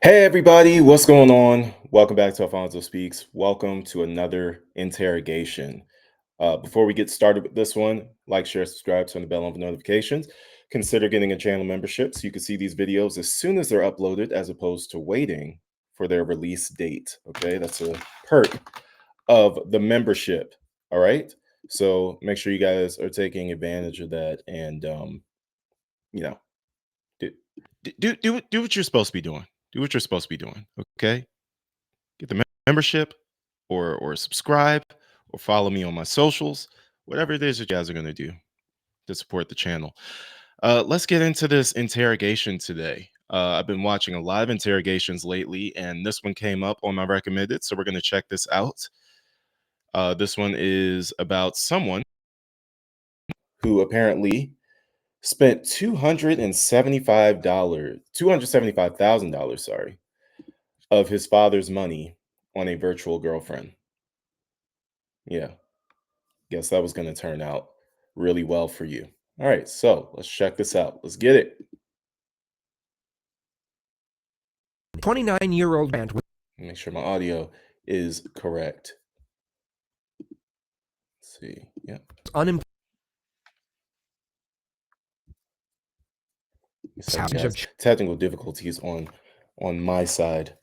Hey everybody, what's going on? Welcome back to Alfonso Speaks. Welcome to another interrogation. Before we get started with this one, like, share, subscribe, turn the bell on for notifications. Consider getting a channel membership so you can see these videos as soon as they're uploaded, as opposed to waiting for their release date. Okay, that's a perk of the membership. All right, so make sure you guys are taking advantage of that, and you know, do do what you're supposed to be doing. Do what you're supposed to be doing. Okay, get the membership or subscribe or follow me on my socials, whatever it is that you guys are going to do to support the channel. Let's get into this interrogation today. I've been watching a lot of interrogations lately, and this one came up on my recommended, so we're going to check this out. This one is about someone who apparently spent $275,000, sorry, of his father's money on a virtual girlfriend. Yeah, guess that was going to turn out really well for you. All right, so let's check this out. Let's get it. 29-year-old Grant was Make sure my audio is correct. Let's see. Yeah. unemployed Second, guys. Technical difficulties on my side.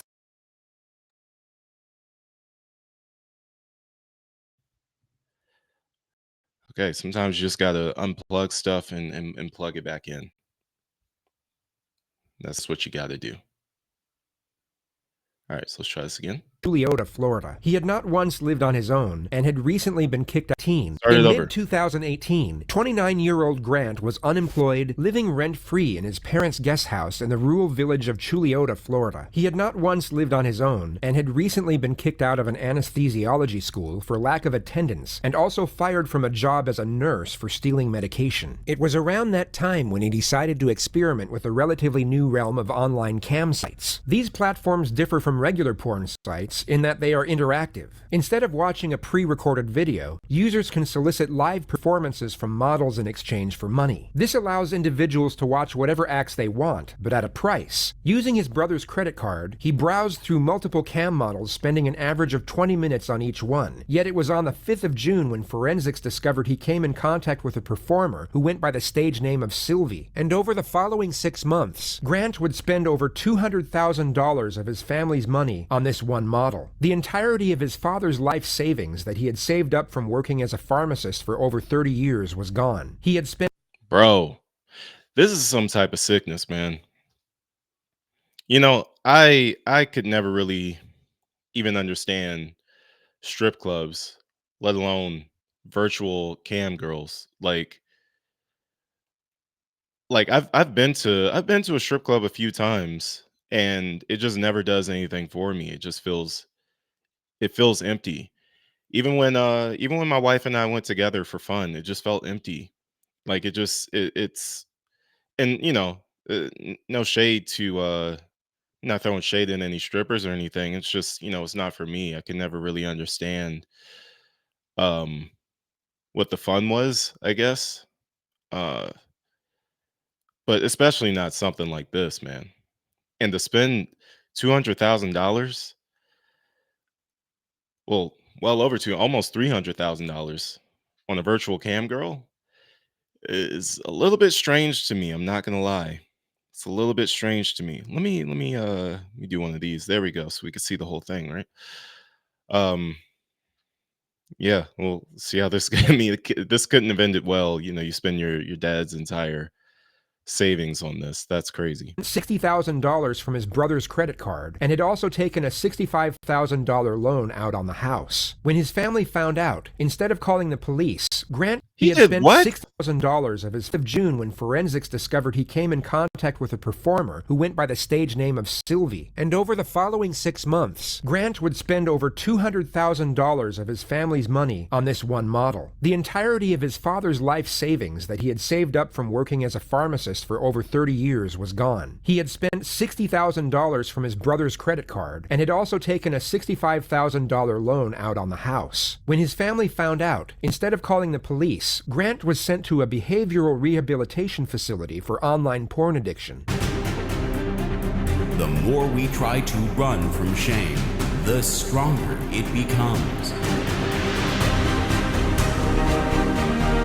Okay, sometimes you just gotta unplug stuff and plug it back in. That's what you gotta do. All right, so let's try this again. Juliota, Florida. He had not once lived on his own and had recently been kicked out. In mid-2018, 29-year-old Grant was unemployed, living rent-free in his parents' guest house in the rural village of Juliota, Florida. He had not once lived on his own and had recently been kicked out of an anesthesiology school for lack of attendance and also fired from a job as a nurse for stealing medication. It was around that time when he decided to experiment with a relatively new realm of online cam sites. These platforms differ from regular porn sites in that they are interactive. Instead of watching a pre-recorded video, users can solicit live performances from models in exchange for money. This allows individuals to watch whatever acts they want, but at a price. Using his brother's credit card, he browsed through multiple cam models, spending an average of 20 minutes on each one. Yet it was on the 5th of June when forensics discovered he came in contact with a performer who went by the stage name of Sylvie. And over the following 6 months, Grant would spend over $200,000 of his family's money on this one model. The entirety of his father's life savings that he had saved up from working as a pharmacist for over 30 years was gone. He had spent... Bro, this is some type of sickness, man. You know, I could never really even understand strip clubs, let alone virtual cam girls. Like I've been to a strip club a few times, and it just never does anything for me. It feels empty. Even when my wife and I went together for fun, it just felt empty. Like it's and no shade to not throwing shade in any strippers or anything. It's just, it's not for me. I can never really understand um what the fun was, I guess. Uh but especially not something like this, man. And to spend $200,000, well over two, almost $300,000 on a virtual cam girl is a little bit strange to me. I'm not gonna lie. It's a little bit strange to me. Let me do one of these. There we go. So we can see the whole thing, right? Um, yeah, we'll see how this this couldn't have ended well. You spend your dad's entire savings on this. That's crazy. $60,000 from his brother's credit card and had also taken a $65,000 loan out on the house. When his family found out, instead of calling the police, Grant He had did spent what? $6,000 of his 5th of June when forensics discovered he came in contact with a performer who went by the stage name of Sylvie. And over the following 6 months, Grant would spend over $200,000 of his family's money on this one model. The entirety of his father's life savings that he had saved up from working as a pharmacist for over 30 years was gone. He had spent $60,000 from his brother's credit card and had also taken a $65,000 loan out on the house. When his family found out, instead of calling the police, Grant was sent to a behavioral rehabilitation facility for online porn addiction. the more we try to run from shame, the stronger it becomes.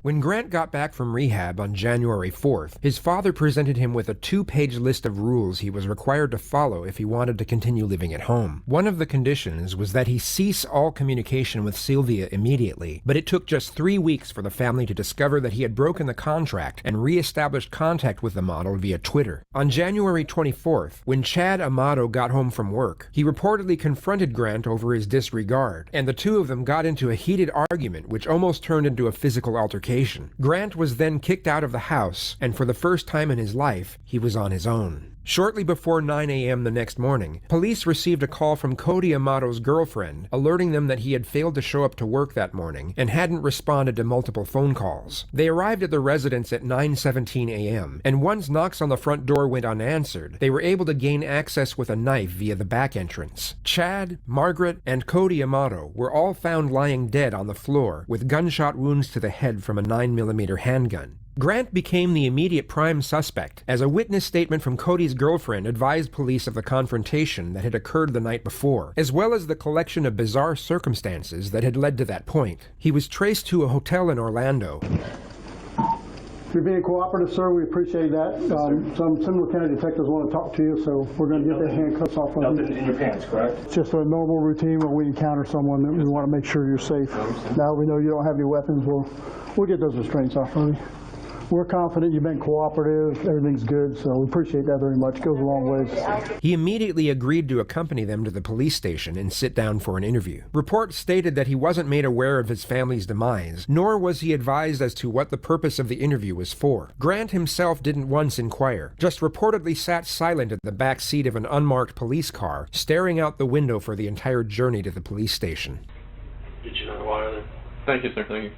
When Grant got back from rehab on January 4th, his father presented him with a 2-page list of rules he was required to follow if he wanted to continue living at home. One of the conditions was that he cease all communication with Sylvia immediately, but it took just 3 weeks for the family to discover that he had broken the contract and re-established contact with the model via Twitter. On January 24th, when Chad Amato got home from work, he reportedly confronted Grant over his disregard, and the two of them got into a heated argument which almost turned into a physical altercation. Grant was then kicked out of the house, and for the first time in his life, he was on his own. Shortly before 9 a.m. the next morning, police received a call from Cody Amato's girlfriend, alerting them that he had failed to show up to work that morning and hadn't responded to multiple phone calls. They arrived at the residence at 9:17 a.m., and once knocks on the front door went unanswered, they were able to gain access with a knife via the back entrance. Chad, Margaret, and Cody Amato were all found lying dead on the floor with gunshot wounds to the head from a 9mm handgun. Grant became the immediate prime suspect, as a witness statement from Cody's girlfriend advised police of the confrontation that had occurred the night before, as well as the collection of bizarre circumstances that had led to that point. He was traced to a hotel in Orlando. You're being cooperative, sir. We appreciate that. Some Seminole County detectives want to talk to you, so we're going to get the handcuffs off of you. Nothing in your pants, correct? It's just a normal routine when we encounter someone that we want to make sure you're safe. Now we know you don't have any weapons, we'll get those restraints off of you. We're confident you've been cooperative, everything's good, so we appreciate that very much. It goes a long ways. He immediately agreed to accompany them to the police station and sit down for an interview. Reports stated that he wasn't made aware of his family's demise, nor was he advised as to what the purpose of the interview was for. Grant himself didn't once inquire, just reportedly sat silent in the back seat of an unmarked police car, staring out the window for the entire journey to the police station. Get you another water then. Thank you, sir. Thank you.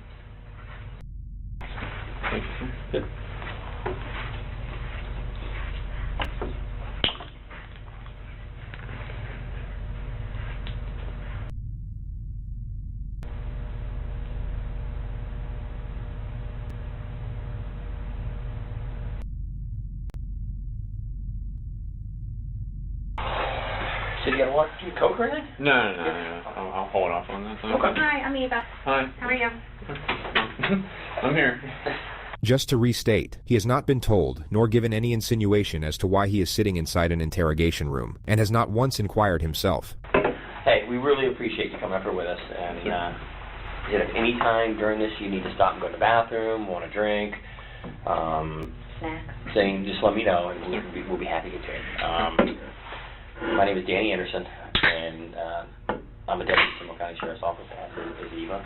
Thank you, sir. Good. So you got to watch Coke or anything? No. I'll hold off on that. Okay. Hi, I'm Eva. Hi. How are you? I'm here. Just to restate, he has not been told, nor given any insinuation as to why he is sitting inside an interrogation room, and has not once inquired himself. Hey, we really appreciate you coming up here with us, and if any time during this you need to stop and go to the bathroom, want a drink, Snacks. saying just let me know, and we'll be happy to get to it. My name is Danny Anderson, and I'm a deputy Seminole County Sheriff's Office, as is Eva.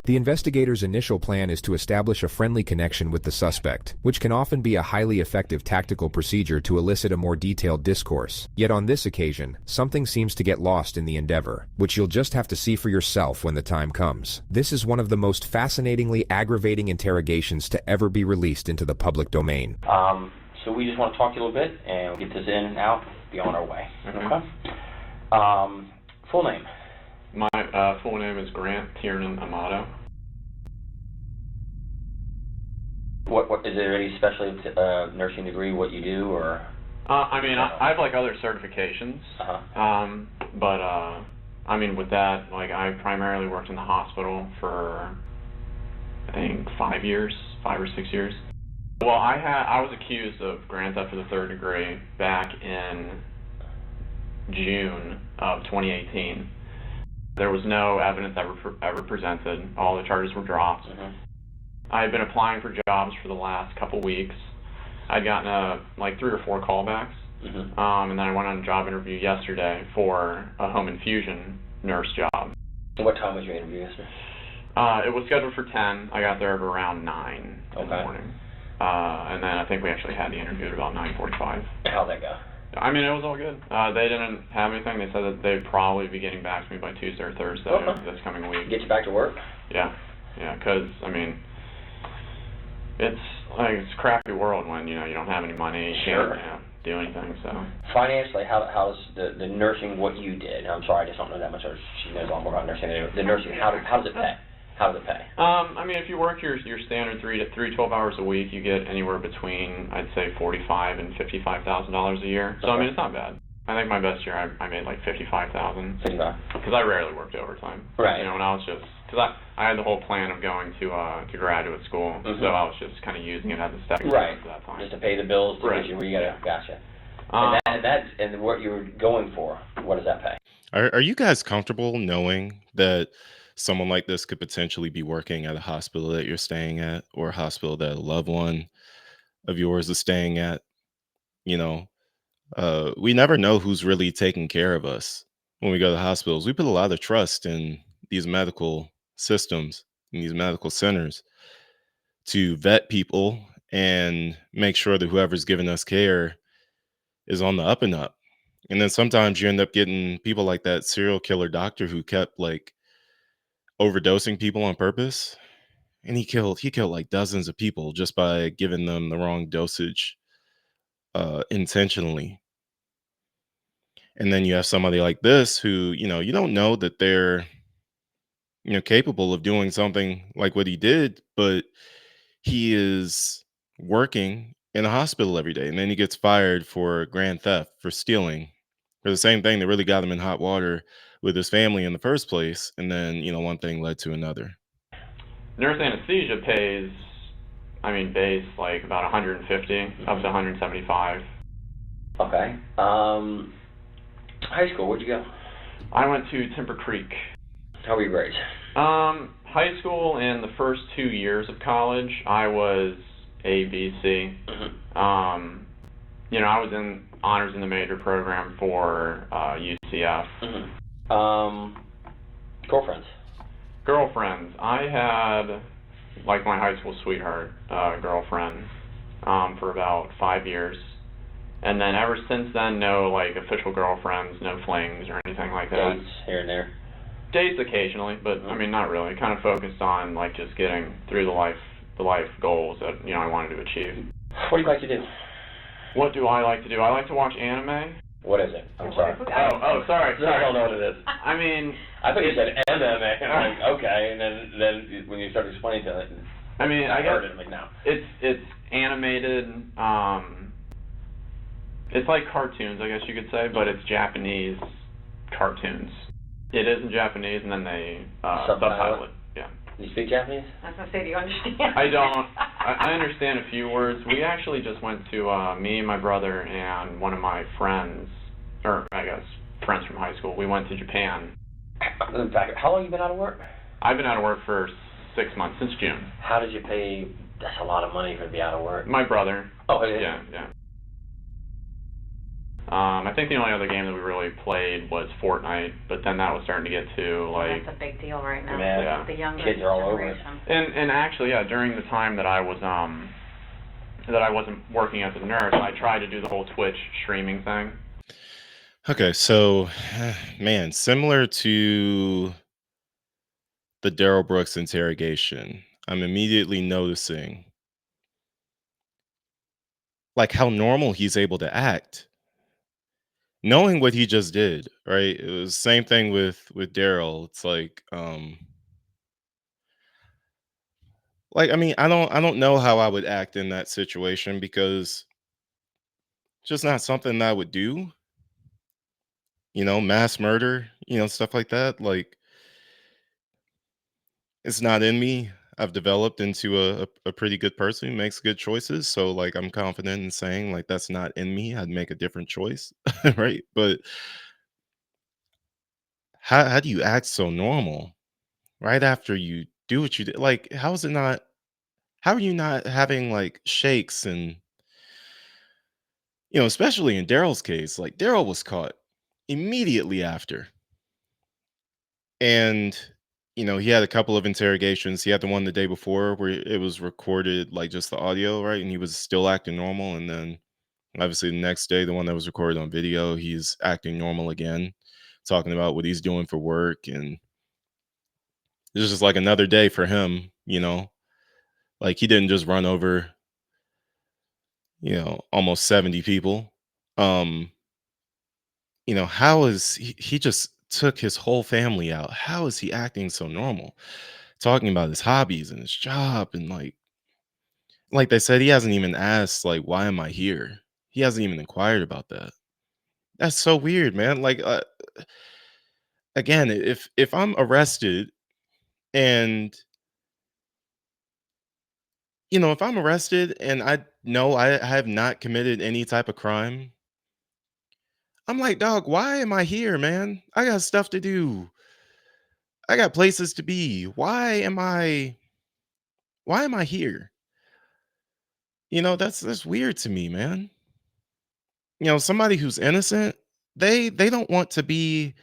The investigator's initial plan is to establish a friendly connection with the suspect, which can often be a highly effective tactical procedure to elicit a more detailed discourse. Yet on this occasion, something seems to get lost in the endeavor, which you'll just have to see for yourself when the time comes. This is one of the most fascinatingly aggravating interrogations to ever be released into the public domain. So we just want to talk to you a little bit, and we'll get this in and out, be on our way. Okay? Full name? My full name is Grant Tiernan Amato. What is there any special nursing degree? What you do, or? I have like other certifications. But I mean, with that, like I primarily worked in the hospital for I think 5 or 6 years. Well, I was accused of grand theft of the third degree back in June of 2018. There was no evidence ever presented. All the charges were dropped. I had been applying for jobs for the last couple weeks. I'd gotten like 3 or 4 callbacks, and then I went on a job interview yesterday for a home infusion nurse job. So what time was your interview yesterday? It was scheduled for 10. I got there at around 9 in the morning. And then I think we actually had the interview at about 9:45. How'd that go? I mean, it was all good. They didn't have anything. They said that they'd probably be getting back to me by Tuesday or Thursday this coming week. Get you back to work? Yeah, because, I mean, it's like it's a crappy world when, you know, you don't have any money, you can't do anything, so. Financially, how's the nursing what you did? I'm sorry, I just don't know that much. She knows a lot more about nursing. The nursing, how does it pay? How does it pay? I mean, if you work your standard 12 hours a week, you get anywhere between, I'd say, $45,000 and $55,000 a year. So, I mean, it's not bad. I think my best year I made like 55,000. 55. Because I rarely worked overtime. Right. You know, when I was just because I had the whole plan of going to graduate school, so I was just kind of using it as a stepping stone at that time. Just to pay the bills to get you where you gotta. Gotcha. And what you were going for, what does that pay? Are you guys comfortable knowing that someone like this could potentially be working at a hospital that you're staying at, or a hospital that a loved one of yours is staying at? You know, we never know who's really taking care of us when we go to hospitals. We put a lot of trust in these medical systems, in these medical centers, to vet people and make sure that whoever's giving us care is on the up and up. And then sometimes you end up getting people like that serial killer doctor who kept like overdosing people on purpose. And he killed like dozens of people just by giving them the wrong dosage intentionally. And then you have somebody like this who, you don't know that they're, capable of doing something like what he did, but he is working in a hospital every day. And then he gets fired for grand theft, for stealing, for the same thing that really got him in hot water with his family in the first place. And then, one thing led to another. Nurse anesthesia pays, base like about 150 up to 175. Okay. High school, where'd you go? I went to Timber Creek. How were you raised? High school and the first 2 years of college, I was A, B, C. I was in honors in the major program for UCF. Girlfriends? Girlfriends. I had, like, my high school sweetheart girlfriend for about 5 years. And then ever since then, no, like, official girlfriends, no flings or anything like that. Dates here and there? Dates occasionally, but, not really. Kind of focused on, like, just getting through the life goals that, I wanted to achieve. What do you like to do? What do I like to do? I like to watch anime. What is it? I'm sorry. Sorry. I don't know what it is. I thought you said MMA. I'm like, okay, and then when you start explaining to it, I guess heard it. I'm like, no. It's animated. It's like cartoons, I guess you could say, but it's Japanese cartoons. It is in Japanese, and then they subtitle it. Yeah. You speak Japanese? I was going to say, do you understand? I don't. I understand a few words. We actually just went to, me, my brother, and one of my friends, or I guess friends from high school. We went to Japan. In fact, how long have you been out of work? I've been out of work for 6 months, since June. How did you pay? That's a lot of money for to be out of work. My brother. Oh, it is? Yeah. I think the only other game that we really played was Fortnite, but then that was starting to get to like. That's a big deal right now. Yeah. The younger kids are all over it. And actually, yeah, during the time that I was that I wasn't working as a nurse, I tried to do the whole Twitch streaming thing. Okay, so, man, similar to the Daryl Brooks interrogation, I'm immediately noticing like how normal he's able to act. Knowing what he just did, right? It was the same thing with Daryl. It's like I don't know how I would act in that situation because it's just not something that I would do. Mass murder, stuff like that. Like it's not in me. I've developed into a pretty good person who makes good choices. So like I'm confident in saying like that's not in me. I'd make a different choice. Right. But how do you act so normal right after you do what you did? Like, how are you not having like shakes and especially in Daryl's case, like Daryl was caught immediately after. And he had a couple of interrogations. He had the one the day before where it was recorded, like just the audio, right? And he was still acting normal. And then obviously the next day, the one that was recorded on video, he's acting normal again, talking about what he's doing for work. And it's just like another day for him, like he didn't just run over, almost 70 people. How is he just took his whole family out? How is he acting so normal? Talking about his hobbies and his job and like they said, he hasn't even asked like why am I here? He hasn't even inquired about that. That's so weird, man. Like, again, if I'm arrested and if I'm arrested and I know I have not committed any type of crime, I'm like, dog, why am I here, man? I got stuff to do. I got places to be. Why am I here? That's weird to me, man. Somebody who's innocent, they don't want to be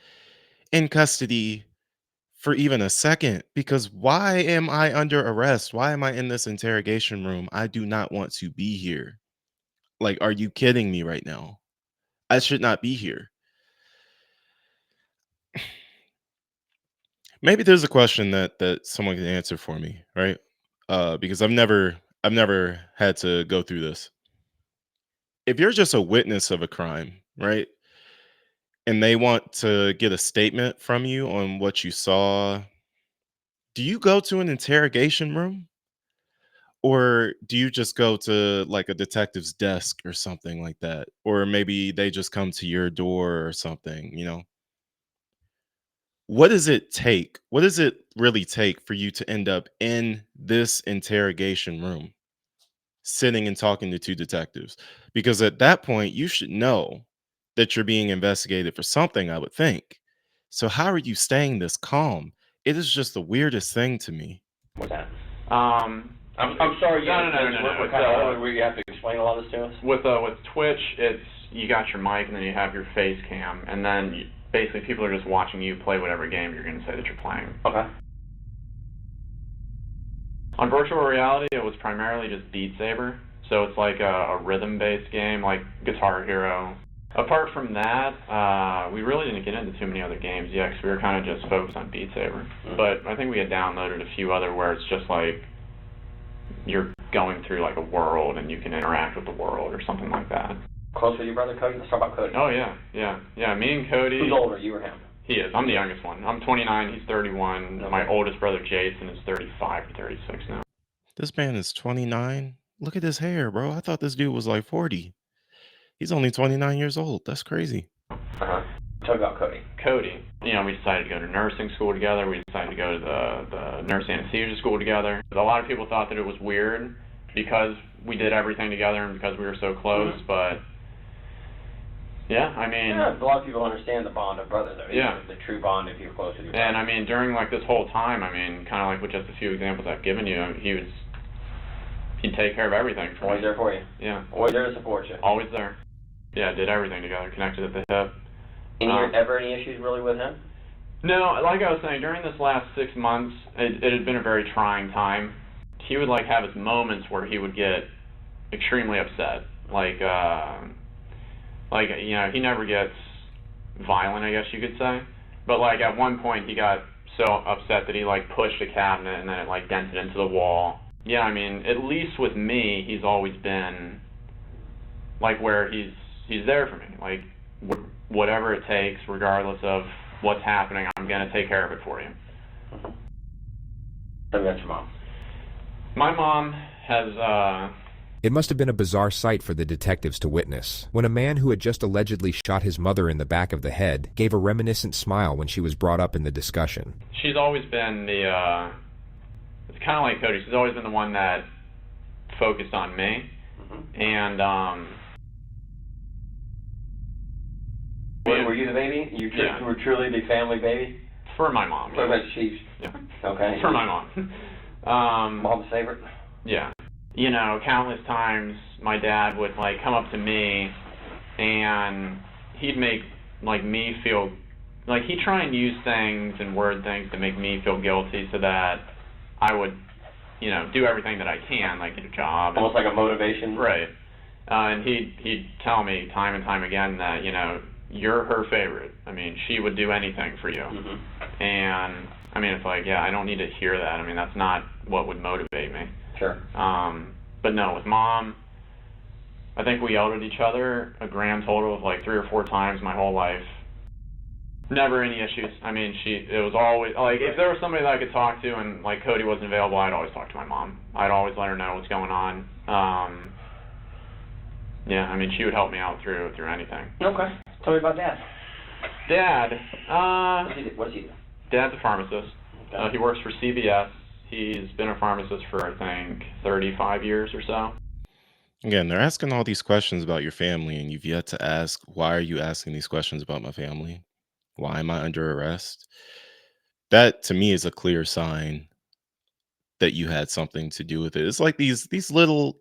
in custody for even a second, because why am I under arrest? Why am I in this interrogation room? I do not want to be here. Like, are you kidding me right now? I should not be here. Maybe there's a question that someone can answer for me, right? Because I've never had to go through this. If you're just a witness of a crime, right? And they want to get a statement from you on what you saw, do you go to an interrogation room? Or do you just go to like a detective's desk or something like that? Or maybe they just come to your door or something? What does it take? What does it really take for you to end up in this interrogation room, sitting and talking to two detectives? Because at that point, you should know that you're being investigated for something, I would think. So how are you staying this calm? It is just the weirdest thing to me. What's that? I'm sorry. No. What kind of where you have to explain a lot of this to us? With Twitch, it's you got your mic and then you have your face cam, and then basically people are just watching you play whatever game you're going to say that you're playing. Okay. On virtual reality, it was primarily just Beat Saber, so it's like a rhythm-based game like Guitar Hero. Apart from that, we really didn't get into too many other games yet, because we were kind of just focused on Beat Saber. Mm-hmm. But I think we had downloaded a few other where it's just like you're going through like a world and you can interact with the world or something like that. Close with your brother Cody? Let's talk about Cody. Oh yeah. Me and Cody. Who's older, you or him? He is. I'm the youngest one. I'm 29. He's 31. Okay. My oldest brother Jason is 35 to 36 now. This man is 29. Look at his hair, bro. I thought this dude was like 40. He's only 29 years old. That's crazy. Talk about Cody. Cody. We decided to go to nursing school together. We decided to go to the nurse anesthesia school together. A lot of people thought that it was weird because we did everything together and because we were so close, but yeah, I mean... Yeah, a lot of people understand the bond of brothers. I mean, yeah. The true bond if you're close with your brother. And I mean, during like this whole time, I mean, kind of like with just a few examples I've given you, he'd take care of everything for Always me. There for you. Yeah. Always there to support you. Always there. Yeah, did everything together, connected at the hip. Ever any issues really with him? No, like I was saying, during this last 6 months, it had been a very trying time. He would like have his moments where he would get extremely upset. He never gets violent, I guess you could say. But like at one point he got so upset that he like pushed a cabinet and then it like dented into the wall. Yeah, I mean, at least with me, he's always been like where he's there for me. Like whatever it takes, regardless of what's happening, I'm gonna take care of it for you. So that's your mom. My mom has It must have been a bizarre sight for the detectives to witness, when a man who had just allegedly shot his mother in the back of the head gave a reminiscent smile when she was brought up in the discussion. She's always been it's kind of like Cody, she's always been the one that focused on me, and were you the baby? You were truly the family baby? For my mom. For the Chiefs? Yeah. Okay. For my mom. Mom's favorite? Yeah. Countless times my dad would like come up to me and he'd make like me feel like he'd try and use things and word things to make me feel guilty so that I would, do everything that I can, like get a job. Almost like a motivation. Right. And he'd tell me time and time again that, you're her favorite. I mean, she would do anything for you. Mm-hmm. And I mean, it's like, yeah, I don't need to hear that. I mean, that's not what would motivate me. Sure. But no, with mom, I think we yelled at each other a grand total of like 3 or 4 times my whole life. Never any issues. I mean, it was always, like, if there was somebody that I could talk to and, like, Cody wasn't available, I'd always talk to my mom. I'd always let her know what's going on. Yeah, I mean, she would help me out through anything. Okay. Tell me about Dad. Dad, What does he do? Dad's a pharmacist. Okay. He works for CVS. He's been a pharmacist for, I think, 35 years or so. Again, they're asking all these questions about your family, and you've yet to ask, why are you asking these questions about my family? Why am I under arrest? That to me is a clear sign that you had something to do with it. It's like these little,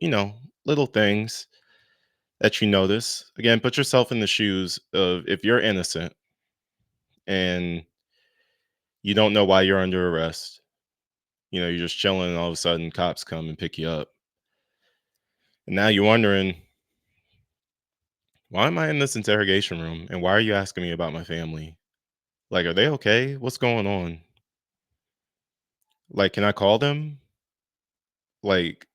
little things that you notice. Again, put yourself in the shoes of if you're innocent and you don't know why you're under arrest. You're just chilling and all of a sudden cops come and pick you up. And now you're wondering, why am I in this interrogation room? And why are you asking me about my family? Like, are they okay? What's going on? Like, can I call them? Like,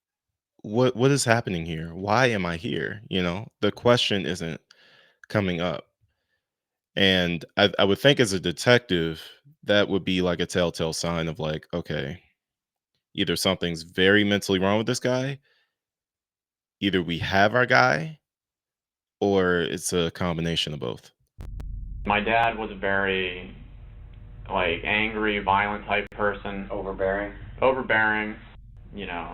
what is happening here? Why am I here? The question isn't coming up. And I would think as a detective, that would be like a telltale sign of like, okay, either something's very mentally wrong with this guy, either we have our guy, or it's a combination of both. My dad was a very, like, angry, violent type person. Overbearing. Overbearing,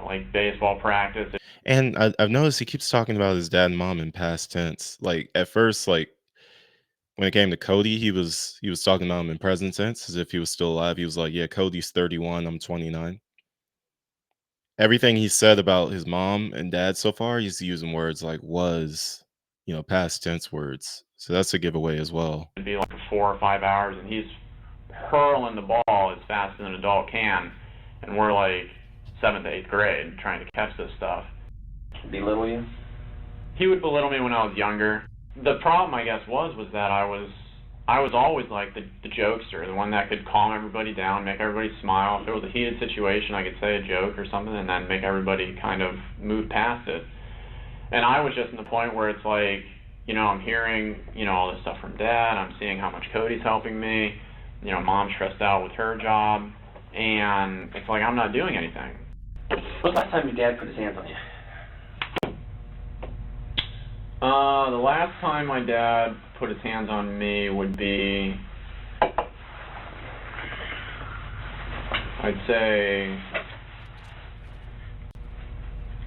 like baseball practice. And I've noticed he keeps talking about his dad and mom in past tense. Like at first, like when it came to Cody, he was talking about him in present tense as if he was still alive. He was like, "Yeah, Cody's 31, I'm 29." Everything he said about his mom and dad so far, he's using words like was, past tense words. So that's a giveaway as well. It'd be like 4 or 5 hours, and he's hurling the ball as fast as an adult can, and we're like 7th to 8th grade trying to catch this stuff. Belittle you? He would belittle me when I was younger. The problem, I guess, was that I was always like the jokester, the one that could calm everybody down, make everybody smile. If there was a heated situation, I could say a joke or something and then make everybody kind of move past it. And I was just in the point where it's like, I'm hearing, all this stuff from Dad. I'm seeing how much Cody's helping me. Mom's stressed out with her job. And it's like I'm not doing anything. When's the last time your dad put his hands on you? The last time my dad put his hands on me would be, I'd say,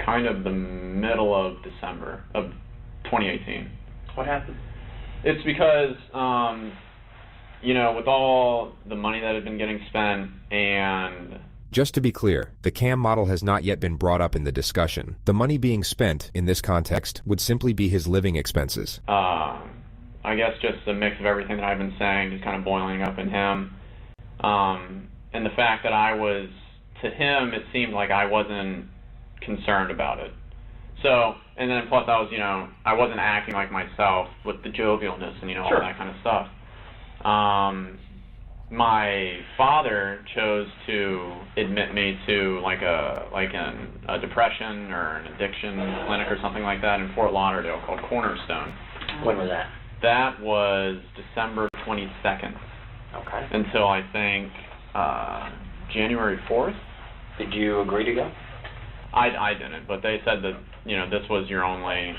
kind of the middle of December of 2018. What happened? It's because, with all the money that had been getting spent and... Just to be clear, the CAM model has not yet been brought up in the discussion. The money being spent, in this context, would simply be his living expenses. I guess just a mix of everything that I've been saying, just kind of boiling up in him. And the fact that to him, it seemed like I wasn't concerned about it. So, and then plus I was, I wasn't acting like myself with the jovialness and, all that kind of stuff. My father chose to admit me to like a depression or an addiction clinic or something like that in Fort Lauderdale called Cornerstone. When was that? That was December 22nd. Okay. Until I think January 4th. Did you agree to go? I didn't, but they said that, this was your only...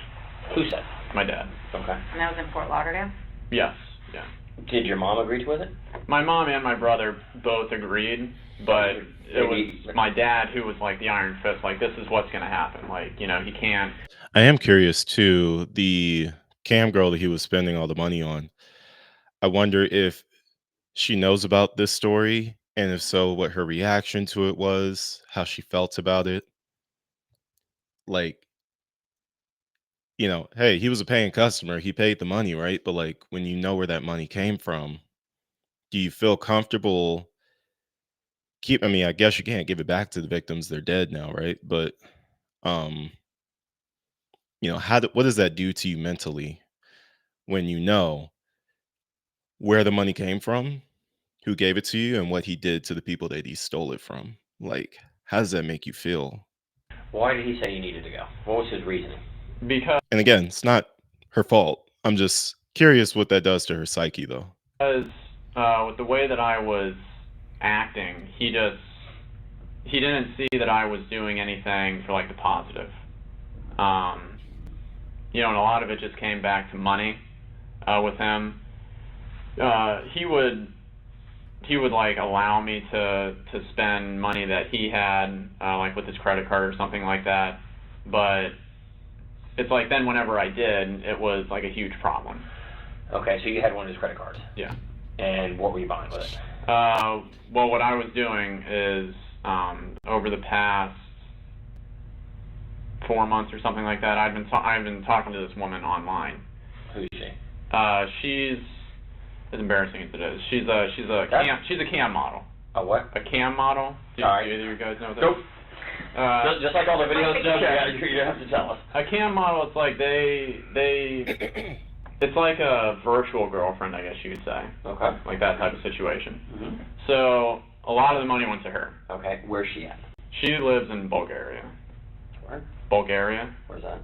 Who said? My dad. Okay. And that was in Fort Lauderdale? Yes, yeah. Did your mom agree with it? My mom and my brother both agreed, but it was my dad who was like the iron fist, like, this is what's going to happen. Like, he can't... I am curious, too, the cam girl that he was spending all the money on. I wonder if she knows about this story, and if so, what her reaction to it was, how she felt about it. Like, hey, he was a paying customer. He paid the money, right? But like, when you know where that money came from, do you feel comfortable I mean, I guess you can't give it back to the victims. They're dead now, right? But, what does that do to you mentally when you know where the money came from, who gave it to you, and what he did to the people that he stole it from? Like, how does that make you feel? Why did he say you needed to go? What was his reasoning? Because... And again, it's not her fault. I'm just curious what that does to her psyche, though. Because with the way that I was acting, he didn't see that I was doing anything for like the positive. And a lot of it just came back to money. with him. He would like allow me to spend money that he had, like with his credit card or something like that. But it's like then whenever I did, it was like a huge problem. Okay, so you had one of his credit cards. Yeah. And what were you buying with it? Well, what I was doing is over the past 4 months or something like that, I've been talking to this woman online. Who is she? She's as embarrassing as it is. She's a cam model. A what? A cam model. Do All right. either of you guys know what that Nope. is? Just like all the videos, you have to tell us. A cam model, it's like it's like a virtual girlfriend, I guess you could say. Okay. Like that type of situation. Mm-hmm. So a lot of the money went to her. Okay. Where's she at? She lives in Bulgaria. Where? Bulgaria. Where's that?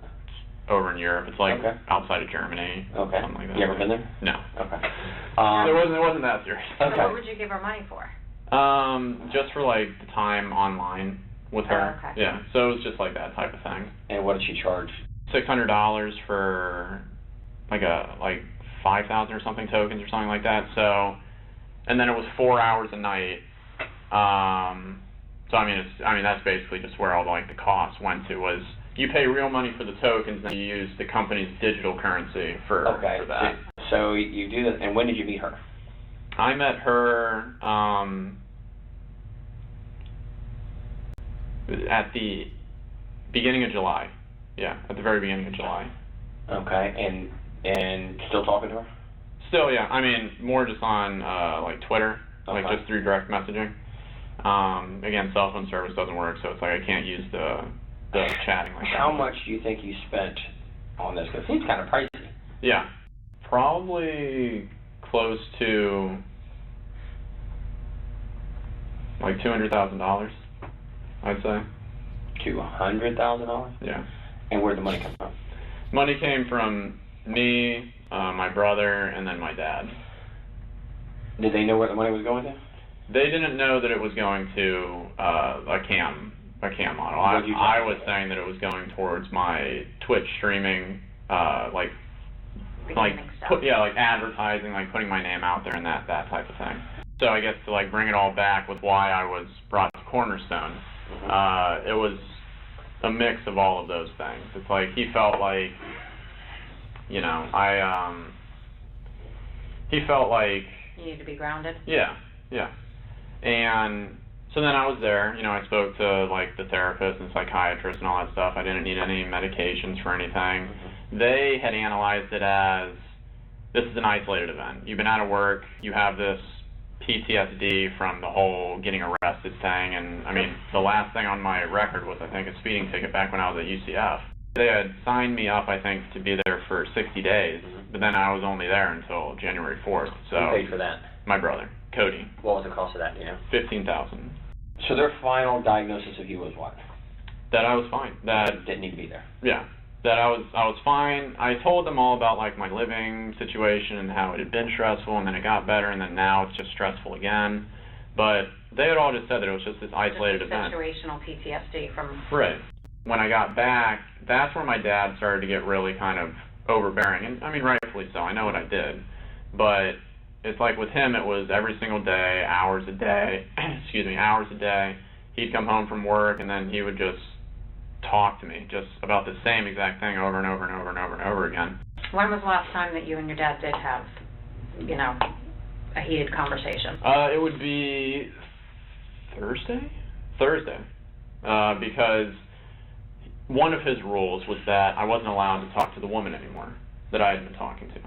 Over in Europe. It's like Okay. outside of Germany. Okay. Something like that. You ever been there? No. Okay. It wasn't that serious. So Okay. what would you give her money for? Just for like the time online with her. Oh, okay. Yeah. So it was just like that type of thing. And what did she charge? $600 for like 5,000 or something tokens or something like that. So, and then it was 4 hours a night. So I mean that's basically just where all the costs went to, was you pay real money for the tokens, and you use the company's digital currency for that. So you do that, and when did you meet her? I met her at the beginning of July. Yeah, at the very beginning of July. Okay, and still talking to her? Still, yeah. I mean, more just on like Twitter, like Okay. just through direct messaging. Again, cell phone service doesn't work, so it's like I can't use the chatting like that. How much do you think you spent on this? Because it seems kind of pricey. Yeah, probably close to like $200,000, I'd say. $200,000? Yeah. And where'd the money come from? Money came from me, my brother, and then my dad. Did they know where the money was going to? They didn't know that it was going to a cam model. I was saying that it was going towards my Twitch streaming, like advertising, like putting my name out there and that type of thing. So I guess to like bring it all back with why I was brought to Cornerstone, it was a mix of all of those things. It's like he felt like, he felt like You need to be grounded. Yeah. And so then I was there, I spoke to like the therapist and psychiatrist and all that stuff. I didn't need any medications for anything. They had analyzed it as, this is an isolated event. You've been out of work, you have this PTSD from the whole getting arrested thing, and I mean, the last thing on my record was, I think, a speeding ticket back when I was at UCF. They had signed me up, I think, to be there for 60 days, but then I was only there until January 4th. So Who paid for that? My brother, Cody. What was the cost of that, do you know? $15,000. So their final diagnosis of you was what? That I was fine. That You didn't need to be there. Yeah. That I was fine. I told them all about like my living situation and how it had been stressful, and then it got better, and then now it's just stressful again. But they had all just said that it was just this isolated event. Situational PTSD from. Right. When I got back, that's where my dad started to get really kind of overbearing, and I mean rightfully so. I know what I did, but it's like with him, it was every single day, hours a day. Hours a day. He'd come home from work, and then he would just talk to me just about the same exact thing over and over and over and over and over again. When was the last time that you and your dad did have, a heated conversation? It would be Thursday, because one of his rules was that I wasn't allowed to talk to the woman anymore that I had been talking to.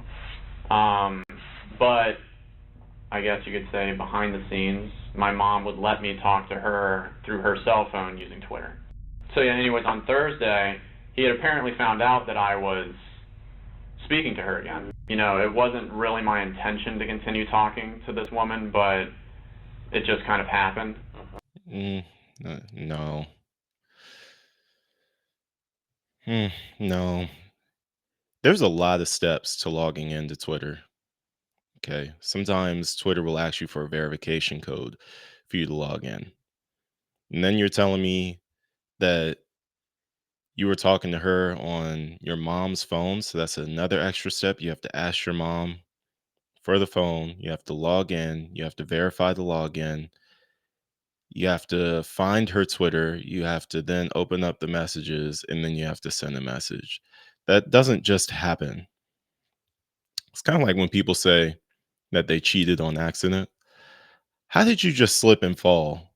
But I guess you could say behind the scenes, my mom would let me talk to her through her cell phone using Twitter. So yeah, anyways, on Thursday, he had apparently found out that I was speaking to her again. It wasn't really my intention to continue talking to this woman, but it just kind of happened. No. No. There's a lot of steps to logging into Twitter. Okay. Sometimes Twitter will ask you for a verification code for you to log in. And then you're telling me that You were talking to her on your mom's phone, so that's another extra step. You have to ask your mom for the phone. You have to log in. You have to verify the login. You have to find her Twitter. You have to then open up the messages, and then you have to send a message. That doesn't just happen. It's kind of like when people say that they cheated on accident. How did you just slip and fall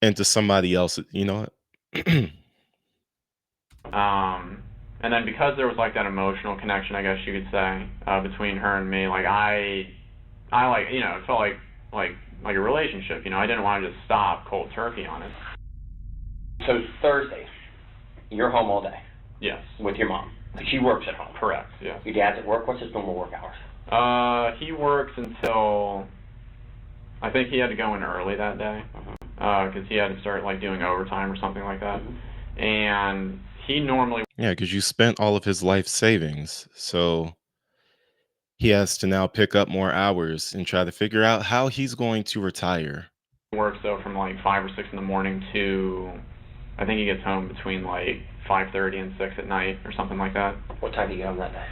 into somebody else? You know what? And then because there was like that emotional connection, I guess you could say, between her and me, like I like, you know, it felt like a relationship. You know, I didn't want to just stop cold turkey on it. So Thursday, you're home all day Yes. with your mom. She works at home. Correct. Yes. Your dad's at work. What's his normal work hours? He works until, I think he had to go in early that day, because he had to start like doing overtime or something like that. And he normally Yeah, because you spent all of his life savings. So he has to now pick up more hours and try to figure out how he's going to retire. works though from like 5 or 6 in the morning to, I think he gets home between like 5:30 and 6 at night or something like that. What time do you get home that day?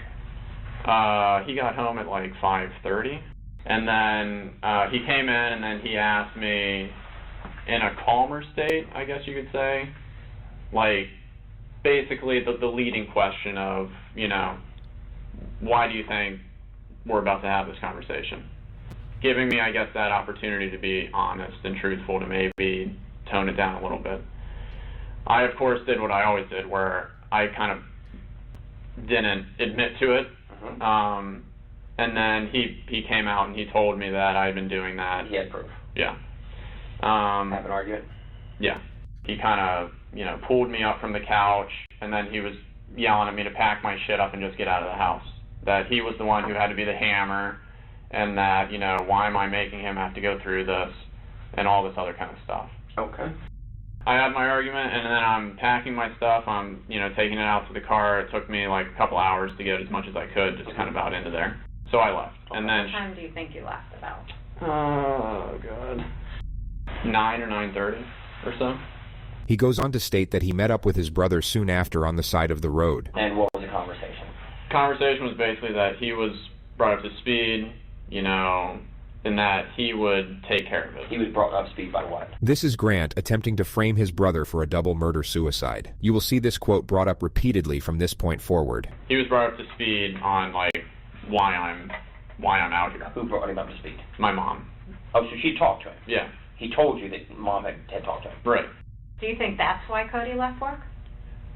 He got home at like 5:30, and then he came in and then he asked me in a calmer state, I guess you could say, like basically the leading question of, you know, why do you think we're about to have this conversation? Giving me, I guess, that opportunity to be honest and truthful, to maybe tone it down a little bit. I, of course, did what I always did, where I kind of didn't admit to it. And then he came out and he told me that I'd been doing that. He had proof. Yeah. Have an argument? Yeah. He kind of, you know, pulled me up from the couch, and then he was yelling at me to pack my shit up and just get out of the house. That he was the one who had to be the hammer, and that, you know, why am I making him have to go through this, and all this other kind of stuff. Okay. I had my argument, and then I'm packing my stuff. I'm, you know, taking it out to the car. It took me like a couple hours to get as much as I could, just kind of out into there. So I left. And then What time do you think you left about? oh god, 9 or 9:30 or so. He goes on to state that he met up with his brother soon after on the side of the road. And what was the conversation? Conversation was basically that he was brought up to speed, you know, and that he would take care of it. He was brought up to speed by what? This is Grant attempting to frame his brother for a double murder-suicide. You will see this quote brought up repeatedly from this point forward. He was brought up to speed on like why I'm out here. Who brought him up to speed? My mom. Oh, so she talked to him? Yeah. He told you that mom had talked to him? Right. Do you think that's why Cody left work?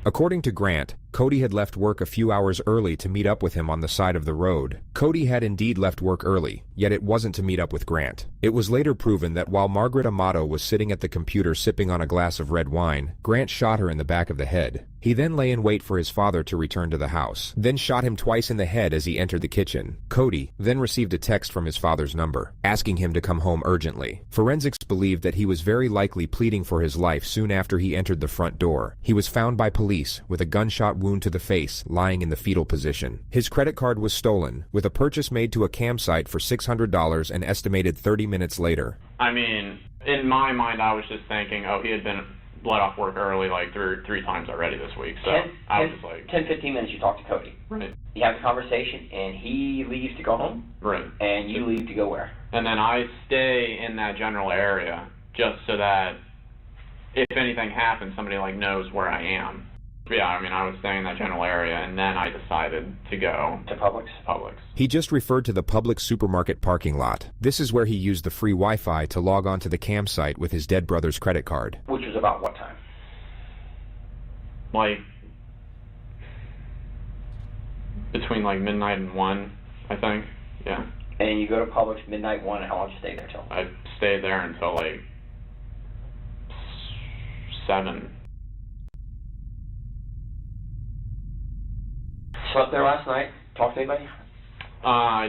According to Grant, Cody had left work a few hours early to meet up with him on the side of the road. Cody had indeed left work early, yet it wasn't to meet up with Grant. It was later proven that while Margaret Amato was sitting at the computer sipping on a glass of red wine, Grant shot her in the back of the head. He then lay in wait for his father to return to the house, then shot him twice in the head as he entered the kitchen. Cody then received a text from his father's number, asking him to come home urgently. Forensics believed that he was very likely pleading for his life soon after he entered the front door. He was found by police with a gunshot wound to the face, lying in the fetal position. His credit card was stolen, with a purchase made to a campsite for $600 and estimated 30 minutes later. I mean, in my mind, I was just thinking, oh, he had been let off work early like three times already this week. So I was just like 10, 15 minutes you talk to Cody. Right. You have the conversation, and he leaves to go home? Right. And you leave to go where? And then I stay in that general area just so that if anything happens, somebody like knows where I am. Yeah, I mean, I was staying in that general area, and then I decided to go to Publix. He just referred to the Publix supermarket parking lot. This is where he used the free Wi-Fi to log on to the campsite with his dead brother's credit card. Which was about what time? Like between like midnight and 1, I think. Yeah. And you go to Publix midnight 1, and how long did you stay there till? I stayed there until like 7. Slept there last night? Talked to anybody? I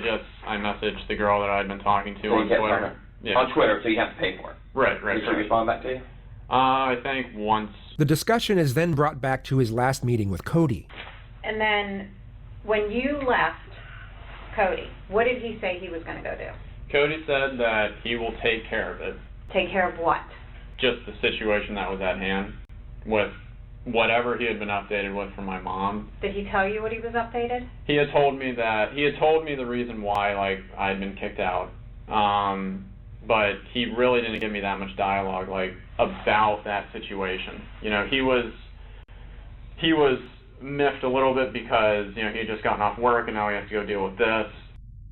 messaged the girl that I'd been talking to So on Twitter. Yeah. On Twitter, so you have to pay for it. Right. Did she respond back to you? I think once. The discussion is then brought back to his last meeting with Cody. And then when you left Cody, what did he say he was going to go do? Cody said that he will take care of it. Take care of what? Just the situation that was at hand with whatever he had been updated with from my mom. Did he tell you what he was updated? He had told me the reason why, like, I had been kicked out. But he really didn't give me that much dialogue, like, about that situation. You know, he was miffed a little bit because, you know, he had just gotten off work and now he has to go deal with this.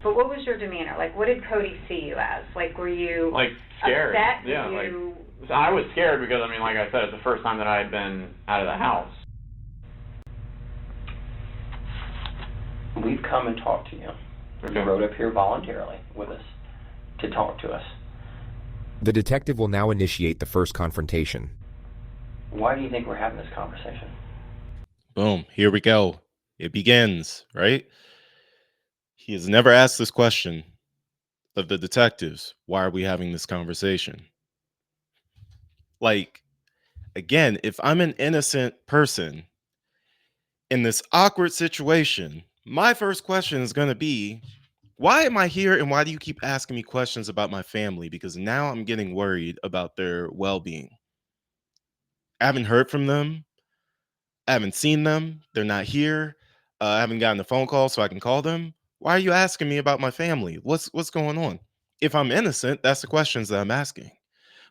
But what was your demeanor? Like, what did Cody see you as? Like, were you like scared? Upset? Yeah, like, I was scared because, I mean, like I said, it's the first time that I had been out of the house. We've come and talked to you. Okay. You rode up here voluntarily with us to talk to us. The detective will now initiate the first confrontation. Why do you think we're having this conversation? Boom. Here we go. It begins, right? He has never asked this question of the detectives. Why are we having this conversation? Like, again, if I'm an innocent person in this awkward situation, my first question is going to be, why am I here and why do you keep asking me questions about my family? Because now I'm getting worried about their well-being. I haven't heard from them. I haven't seen them. They're not here. I haven't gotten a phone call so I can call them. Why are you asking me about my family? What's going on? If I'm innocent, that's the questions that I'm asking.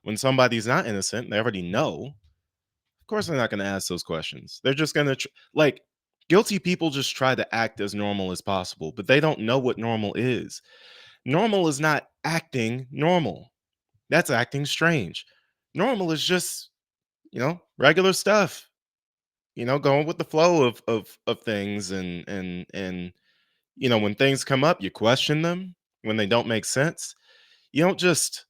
When somebody's not innocent, they already know. Of course, they're not going to ask those questions. They're just going to like guilty people just try to act as normal as possible, but they don't know what normal is. Normal is not acting normal. That's acting strange. Normal is just, regular stuff. Going with the flow of things and when things come up, you question them when they don't make sense. You don't just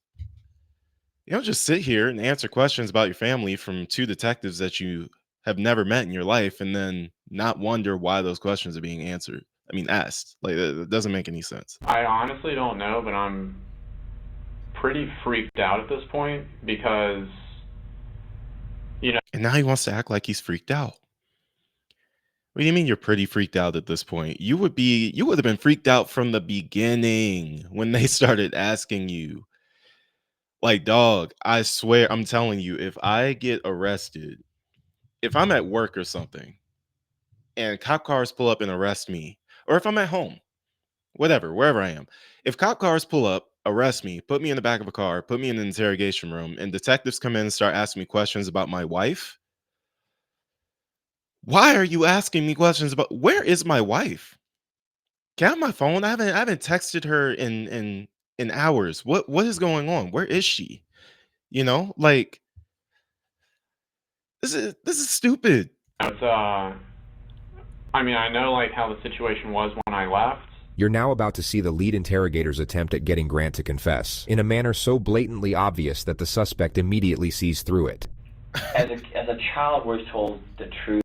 sit here and answer questions about your family from two detectives that you have never met in your life and then not wonder why those questions are being asked. Like, it doesn't make any sense. I honestly don't know, but I'm pretty freaked out at this point because, and now he wants to act like he's freaked out. What do you mean you're pretty freaked out at this point? You would have been freaked out from the beginning when they started asking you. Like, dog, I swear, I'm telling you, if I get arrested, if I'm at work or something, and cop cars pull up and arrest me, or if I'm at home, whatever, wherever I am, if cop cars pull up, arrest me, put me in the back of a car, put me in an interrogation room, and detectives come in and start asking me questions about my wife, why are you asking me questions about where is my wife? Can I have my phone? I haven't texted her in hours. What is going on? Where is she? Like, this is stupid. it's, I mean, I know, like, how the situation was when I left. You're now about to see the lead interrogator's attempt at getting Grant to confess, in a manner so blatantly obvious that the suspect immediately sees through it. As a child, we're told the truth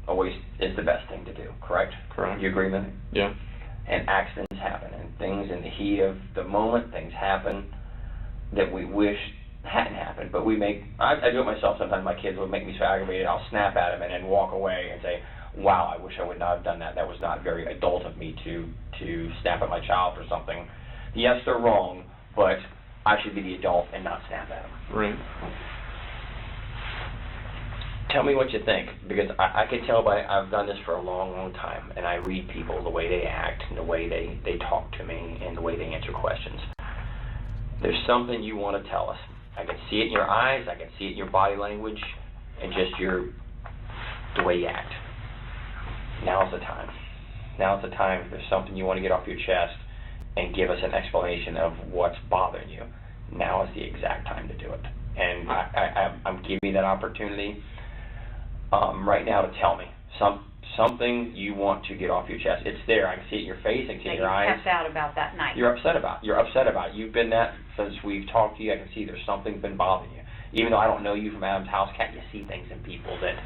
always is the best thing to do, correct? Correct. You agree with me? Yeah. And accidents happen, and things in the heat of the moment, things happen that we wish hadn't happened, but I do it myself sometimes. My kids will make me so aggravated, I'll snap at them and then walk away and say, wow, I wish I would not have done that. That was not very adult of me to snap at my child for something. Yes, they're wrong, but I should be the adult and not snap at them. Right. Tell me what you think, because I can tell I've done this for a long, long time, and I read people, the way they act, and the way they talk to me, and the way they answer questions. There's something you want to tell us. I can see it in your eyes, I can see it in your body language, and just the way you act. Now's the time. Now's the time. If there's something you want to get off your chest and give us an explanation of what's bothering you, now is the exact time to do it. And I'm giving you that opportunity right now to tell me something you want to get off your chest. It's there. I can see it in your face. I can see it in your eyes. You kept out about that night. You're upset about it. You've been that since we've talked to you. I can see there's something been bothering you. Even though I don't know you from Adam's house, can't you see things in people that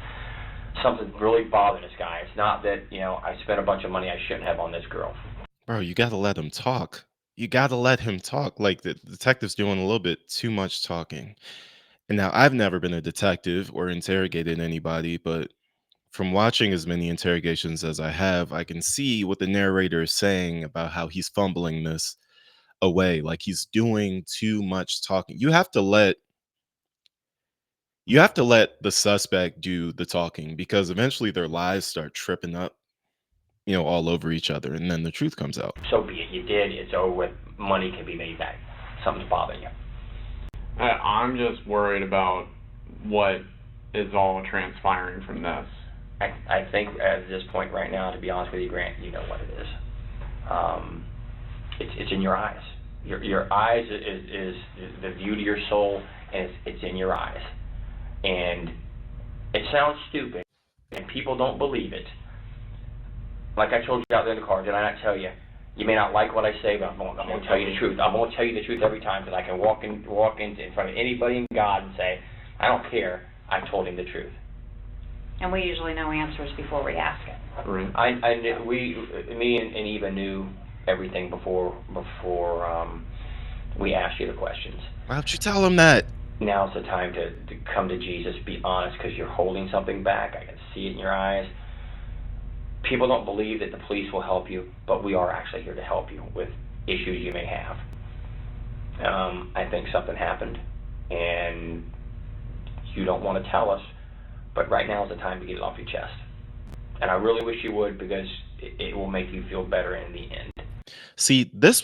something's really bothering this guy? It's not that, I spent a bunch of money I shouldn't have on this girl. Bro, you got to let him talk. You got to let him talk. Like, the detective's doing a little bit too much talking. And now, I've never been a detective or interrogated anybody, but from watching as many interrogations as I have, I can see what the narrator is saying about how he's fumbling this away. Like, he's doing too much talking. You have to let You have to let the suspect do the talking because eventually their lies start tripping up, all over each other, and then the truth comes out. So be it. You did. It's over with. Money can be made back. Something's bothering you. I'm just worried about what is all transpiring from this. I think at this point right now, to be honest with you, Grant, you know what it is. It's in your eyes. Your eyes is the view to your soul, and it's in your eyes. And it sounds stupid, and people don't believe it. Like I told you out there in the car, did I not tell you? You may not like what I say, but I'm going to tell you the truth. I'm going to tell you the truth every time, because I can walk in front of anybody in God and say, I don't care. I told him the truth. And we usually know answers before we ask it. Right. Me and Eva knew everything before we asked you the questions. Why don't you tell him that? Now's the time to come to Jesus, be honest, because you're holding something back. I can see it in your eyes. People don't believe that the police will help you, but we are actually here to help you with issues you may have. I think something happened, and you don't want to tell us, but right now is the time to get it off your chest. And I really wish you would, because it will make you feel better in the end. See, this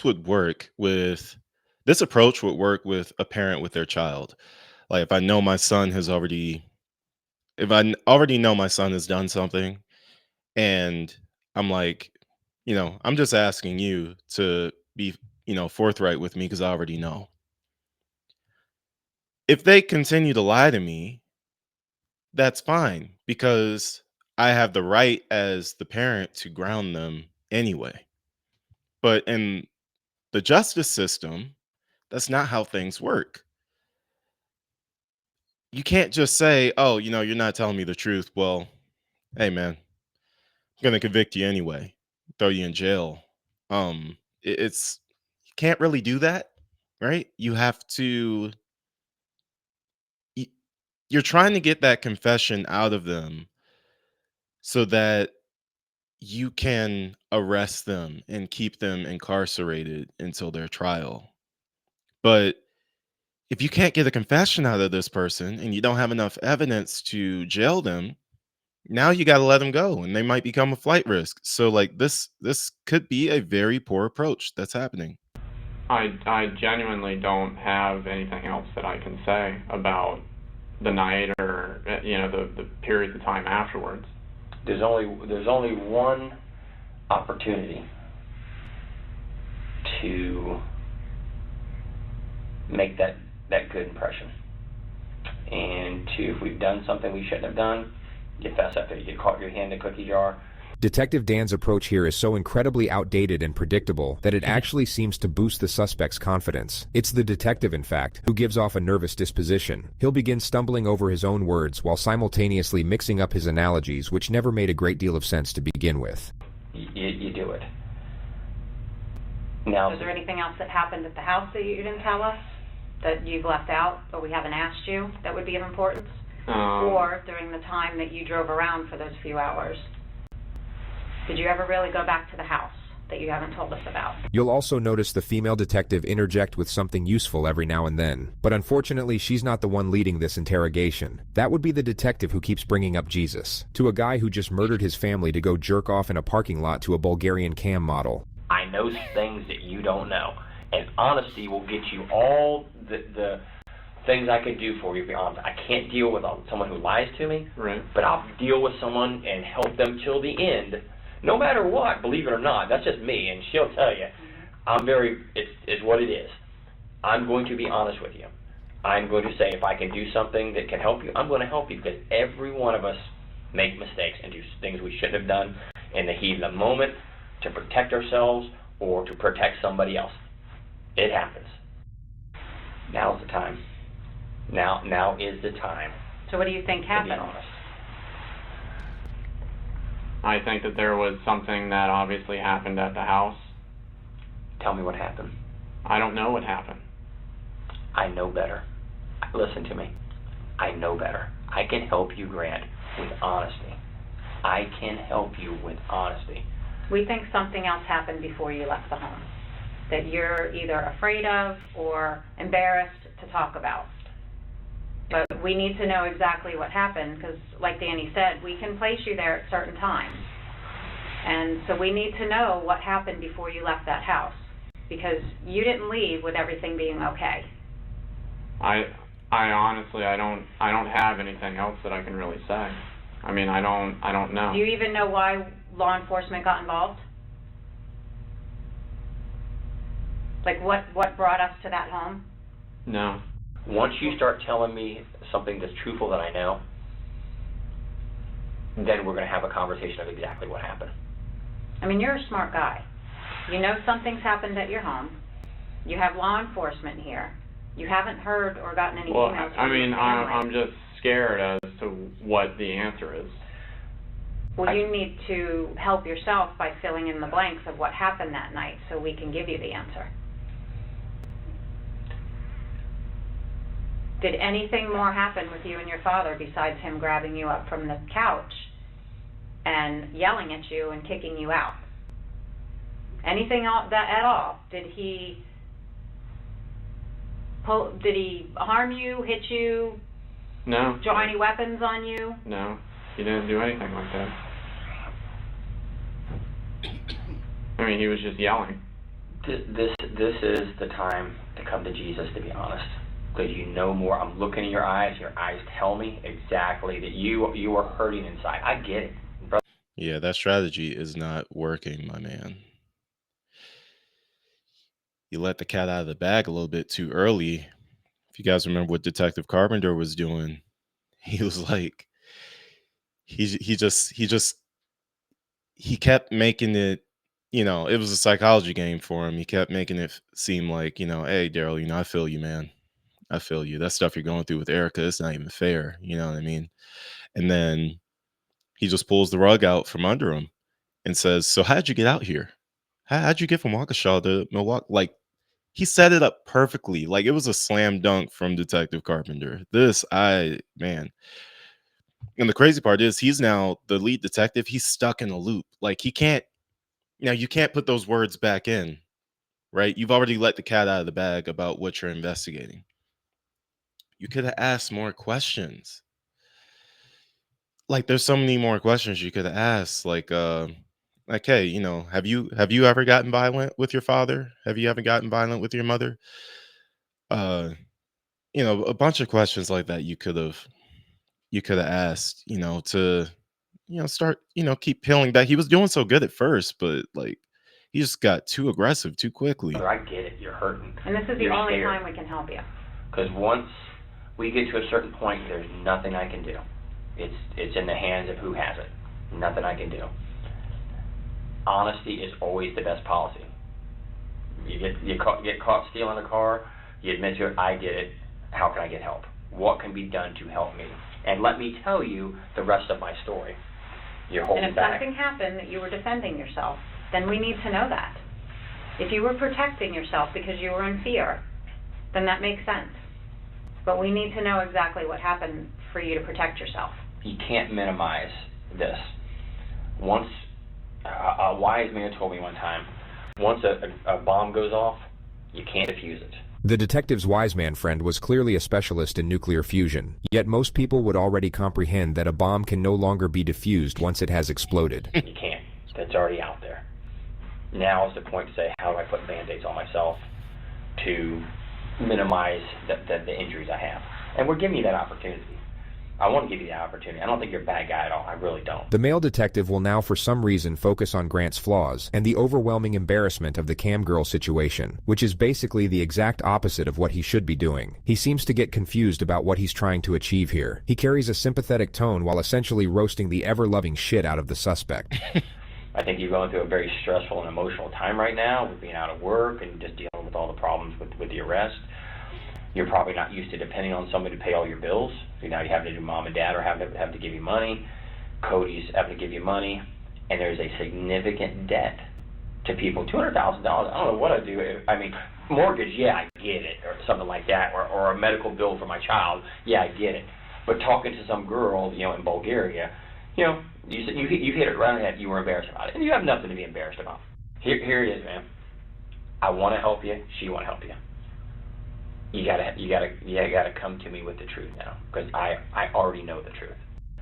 approach would work with a parent with their child. Like if I already know my son has done something, and I'm like, I'm just asking you to be, forthright with me because I already know. If they continue to lie to me, that's fine, because I have the right as the parent to ground them anyway. But in the justice system, that's not how things work. You can't just say, oh, you're not telling me the truth. Well, hey, man, I'm going to convict you anyway, throw you in jail. It's you can't really do that, right? You're trying to get that confession out of them so that you can arrest them and keep them incarcerated until their trial. But if you can't get a confession out of this person and you don't have enough evidence to jail them, now you got to let them go, and they might become a flight risk. So like this could be a very poor approach that's happening. I genuinely don't have anything else that I can say about the night or the period of time afterwards. There's only one opportunity to make that good impression, and if we've done something we shouldn't have done, you fess up. You caught your hand in a cookie jar. Detective Dan's approach here is so incredibly outdated and predictable that it actually seems to boost the suspect's confidence. It's the detective, in fact, who gives off a nervous disposition. He'll begin stumbling over his own words while simultaneously mixing up his analogies, which never made a great deal of sense to begin with. You do it. Now, is there anything else that happened at the house that you didn't tell us, that you've left out, or we haven't asked you, that would be of importance? Or during the time that you drove around for those few hours? Did you ever really go back to the house that you haven't told us about? You'll also notice the female detective interject with something useful every now and then. But unfortunately, she's not the one leading this interrogation. That would be the detective who keeps bringing up Jesus, to a guy who just murdered his family to go jerk off in a parking lot to a Bulgarian cam model. I know things that you don't know, and honesty will get you all the things I could do for you, to be honest. I can't deal with someone who lies to me, right, but I'll deal with someone and help them till the end. No matter what, believe it or not, that's just me, and she'll tell you, it's what it is. I'm going to be honest with you. I'm going to say if I can do something that can help you, I'm going to help you, because every one of us make mistakes and do things we shouldn't have done in the heat of the moment to protect ourselves or to protect somebody else. It happens. Now's the time. Now is the time. So what do you think happened? To be honest. I think that there was something that obviously happened at the house. Tell me what happened. I don't know what happened. I know better. Listen to me. I know better. I can help you, Grant, with honesty. I can help you with honesty. We think something else happened before you left the home, that you're either afraid of or embarrassed to talk about. But we need to know exactly what happened, because like Danny said, we can place you there at certain times. And so we need to know what happened before you left that house, because you didn't leave with everything being okay. I honestly, I don't have anything else that I can really say. I mean, I don't know. Do you even know why law enforcement got involved? Like what brought us to that home? No. Once you start telling me something that's truthful that I know, then we're going to have a conversation of exactly what happened. I mean, you're a smart guy. You know something's happened at your home. You have law enforcement here. You haven't heard or gotten any emails from your family. I'm just scared as to what the answer is. Well, you need to help yourself by filling in the blanks of what happened that night so we can give you the answer. Did anything more happen with you and your father besides him grabbing you up from the couch and yelling at you and kicking you out? Anything at all? Did he harm you, hit you? No. Draw any weapons on you? No, he didn't do anything like that. I mean, he was just yelling. This is the time to come to Jesus, to be honest, because you know more. I'm looking in your eyes. Your eyes tell me exactly that you are hurting inside. I get it, brother. Yeah, that strategy is not working, my man. You let the cat out of the bag a little bit too early. If you guys remember what Detective Carpenter was doing, he was like, he kept making it, it was a psychology game for him. He kept making it seem like, hey, Daryl, I feel you, man. I feel you. That stuff you're going through with Erica, it's not even fair. You know what I mean? And then he just pulls the rug out from under him and says, so how'd you get out here? How'd you get from Waukesha to Milwaukee? Like, he set it up perfectly. Like, it was a slam dunk from Detective Carpenter. Man. And the crazy part is he's now the lead detective. He's stuck in a loop. Like, you can't put those words back in, right? You've already let the cat out of the bag about what you're investigating. You could have asked more questions. Like, there's so many more questions you could have asked. Like, hey, have you ever gotten violent with your father? Have you ever gotten violent with your mother? A bunch of questions like that you could have asked, to, start, keep peeling back. He was doing so good at first, but like, he just got too aggressive too quickly. I get it. You're hurting. And this is the only time we can help you. Because once we get to a certain point, there's nothing I can do. It's in the hands of who has it. Nothing I can do. Honesty is always the best policy. You get caught stealing a car, you admit to it, I get it. How can I get help? What can be done to help me? And let me tell you the rest of my story. You're holding back. And if something happened that you were defending yourself, then we need to know that. If you were protecting yourself because you were in fear, then that makes sense. But we need to know exactly what happened for you to protect yourself. You can't minimize this. Once, a wise man told me one time, once a bomb goes off, you can't defuse it. The detective's wise man friend was clearly a specialist in nuclear fusion, yet most people would already comprehend that a bomb can no longer be defused once it has exploded. You can't. That's already out there. Now is the point to say, how do I put Band-Aids on myself to minimize the injuries I have? And we're giving you that opportunity. I want to give you that opportunity. I don't think you're a bad guy at all. I really don't. The male detective will now for some reason focus on Grant's flaws and the overwhelming embarrassment of the cam girl situation, which is basically the exact opposite of what he should be doing. He seems to get confused about what he's trying to achieve here. He carries a sympathetic tone while essentially roasting the ever-loving shit out of the suspect. I think you're going through a very stressful and emotional time right now with being out of work and just dealing with all the problems with the arrest. You're probably not used to depending on somebody to pay all your bills. So now you have to do mom and dad or have to give you money. Cody's having to give you money. And there's a significant debt to people. $200,000, I don't know what I'd do. I mean, mortgage, yeah, I get it, or something like that, or a medical bill for my child, yeah, I get it. But talking to some girl, in Bulgaria, you hit it right on the head. You were embarrassed about it, and you have nothing to be embarrassed about. Here it is, man. I want to help you. She want to help you. you gotta come to me with the truth now, because I already know the truth.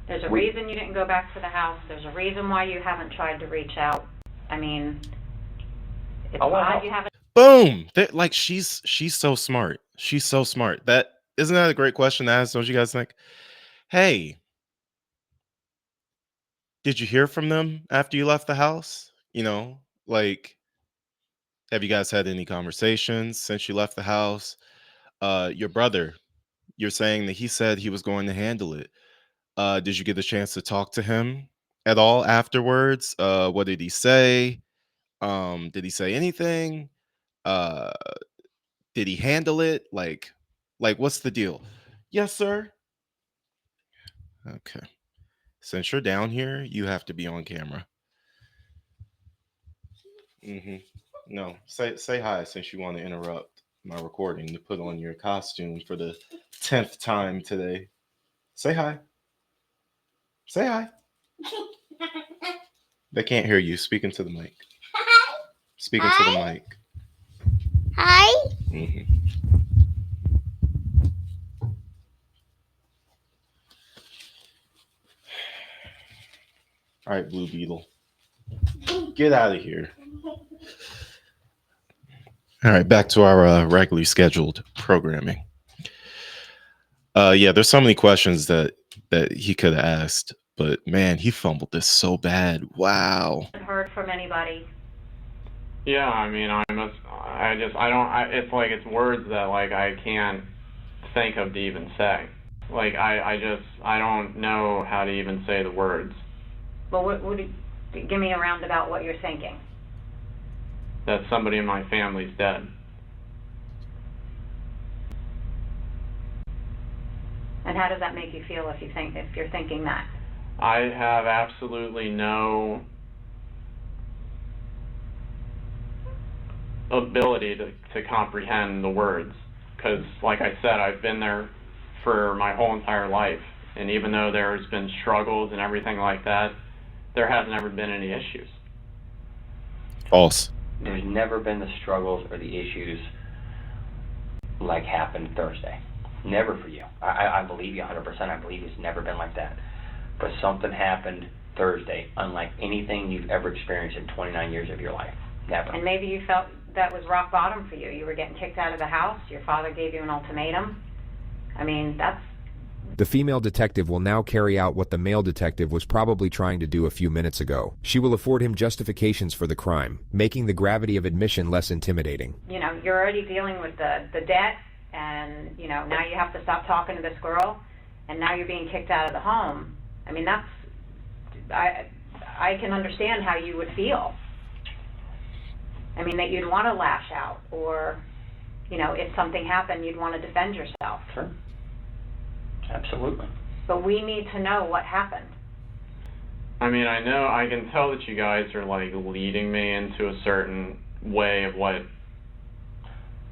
There's a reason you didn't go back to the house. There's a reason why you haven't tried to reach out. I mean, it's odd you haven't. Boom. Like she's so smart. She's so smart. That isn't that a great question to ask? Don't you guys think? Hey, did you hear from them after you left the house? Like, have you guys had any conversations since you left the house? Your brother, you're saying that he said he was going to handle it. Did you get a chance to talk to him at all afterwards? What did he say? Did he say anything? Uh, did he handle it? Like what's the deal? Yes, sir. Okay. Since you're down here, you have to be on camera. No, say hi since you want to interrupt my recording to put on your costume for the 10th time today. Say hi. Say hi. They can't hear you. Speaking to the mic. Speaking to the mic. Hi. All right, Blue Beetle. Get out of here. All right, back to our regularly scheduled programming. Yeah, there's so many questions that he could have asked, but man, he fumbled this so bad. Wow. Heard from anybody. Yeah, I mean, it's like it's words that like I can't think of to even say. Like I don't know how to even say the words. Well, give me a roundabout what you're thinking. That somebody in my family's dead. And how does that make you feel if you're thinking that? I have absolutely no ability to comprehend the words, because like I said, I've been there for my whole entire life, and even though there's been struggles and everything like that, there has never been any issues. False. There's never been the struggles or the issues like happened Thursday. Never for you. I believe you 100%. I believe it's never been like that. But something happened Thursday, unlike anything you've ever experienced in 29 years of your life. Never. And maybe you felt that was rock bottom for you. You were getting kicked out of the house. Your father gave you an ultimatum. I mean, that's... The female detective will now carry out what the male detective was probably trying to do a few minutes ago. She will afford him justifications for the crime, making the gravity of admission less intimidating. You're already dealing with the debt, and, now you have to stop talking to this girl, and now you're being kicked out of the home. I mean, I can understand how you would feel. I mean, that you'd want to lash out, or, if something happened, you'd want to defend yourself. Sure. Absolutely. But we need to know what happened. I mean, I can tell that you guys are like leading me into a certain way of what...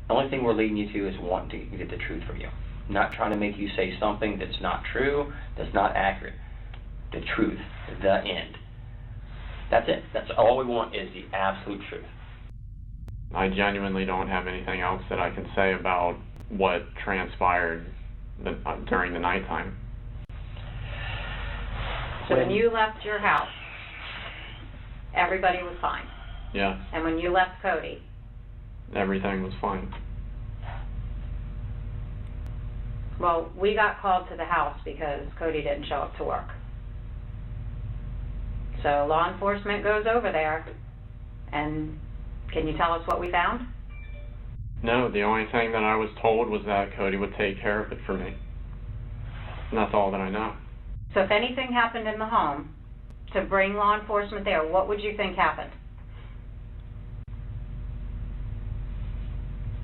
The only thing we're leading you to is wanting to get the truth from you. Not trying to make you say something that's not true, that's not accurate. The truth, the end. That's it. That's all we want, is the absolute truth. I genuinely don't have anything else that I can say about what transpired during the nighttime. So when you left your house, everybody was fine. Yeah. And when you left Cody, everything was fine. Well, we got called to the house because Cody didn't show up to work. So law enforcement goes over there, and can you tell us what we found? No, the only thing that I was told was that Cody would take care of it for me. And that's all that I know. So if anything happened in the home, to bring law enforcement there, what would you think happened?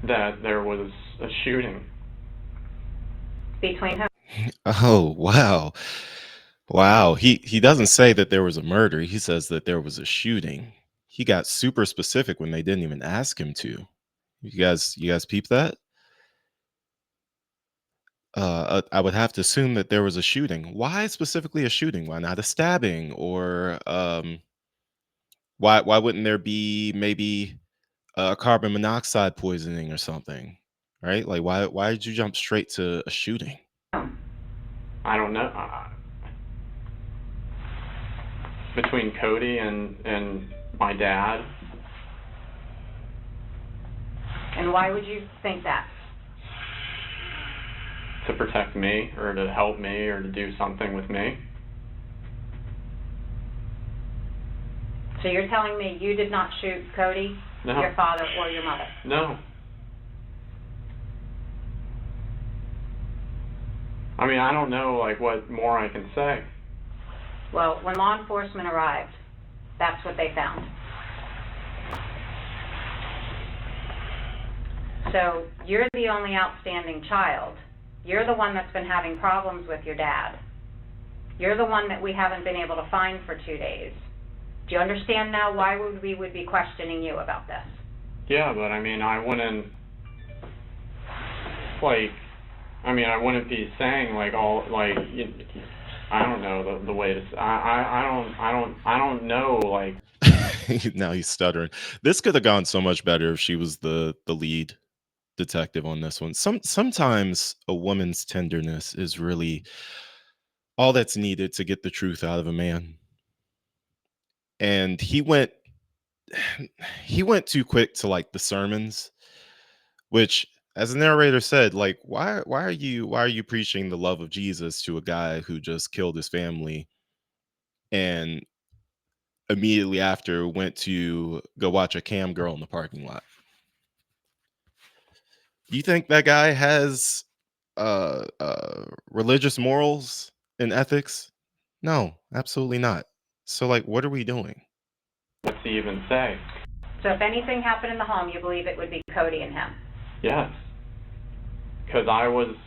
That there was a shooting. Between whom? Oh, wow. Wow. He doesn't say that there was a murder. He says that there was a shooting. He got super specific when they didn't even ask him to. You guys peep that? I would have to assume that there was a shooting. Why specifically a shooting? Why not a stabbing? Or why wouldn't there be maybe carbon monoxide poisoning or something? right? Like, why did you jump straight to a shooting? I don't know. Between Cody and my dad. And why would you think that? To protect me, or to help me, or to do something with me. So you're telling me you did not shoot Cody, No. your father, or your mother? No. I mean, I don't know, like, what more I can say. Well, when law enforcement arrived, that's what they found. So you're the only outstanding child. You're the one that's been having problems with your dad. You're the one that we haven't been able to find for 2 days. Do you understand now why we would be questioning you about this? Yeah, but I mean, I wouldn't, like, I wouldn't be saying, like, all, like, I don't know the way to, I don't know, like. Now he's stuttering. This could have gone so much better if she was the lead detective on this one. Sometimes a woman's tenderness is really all that's needed to get the truth out of a man. And he went too quick to, like, the sermons, which, as the narrator said, like, why are you preaching the love of Jesus to a guy who just killed his family and immediately after went to go watch a cam girl in the parking lot? You think that guy has religious morals and ethics? No, absolutely not. So, like, what are we doing? What's he even say? So if anything happened in the home, you believe it would be Cody and him? Yes. Because I don't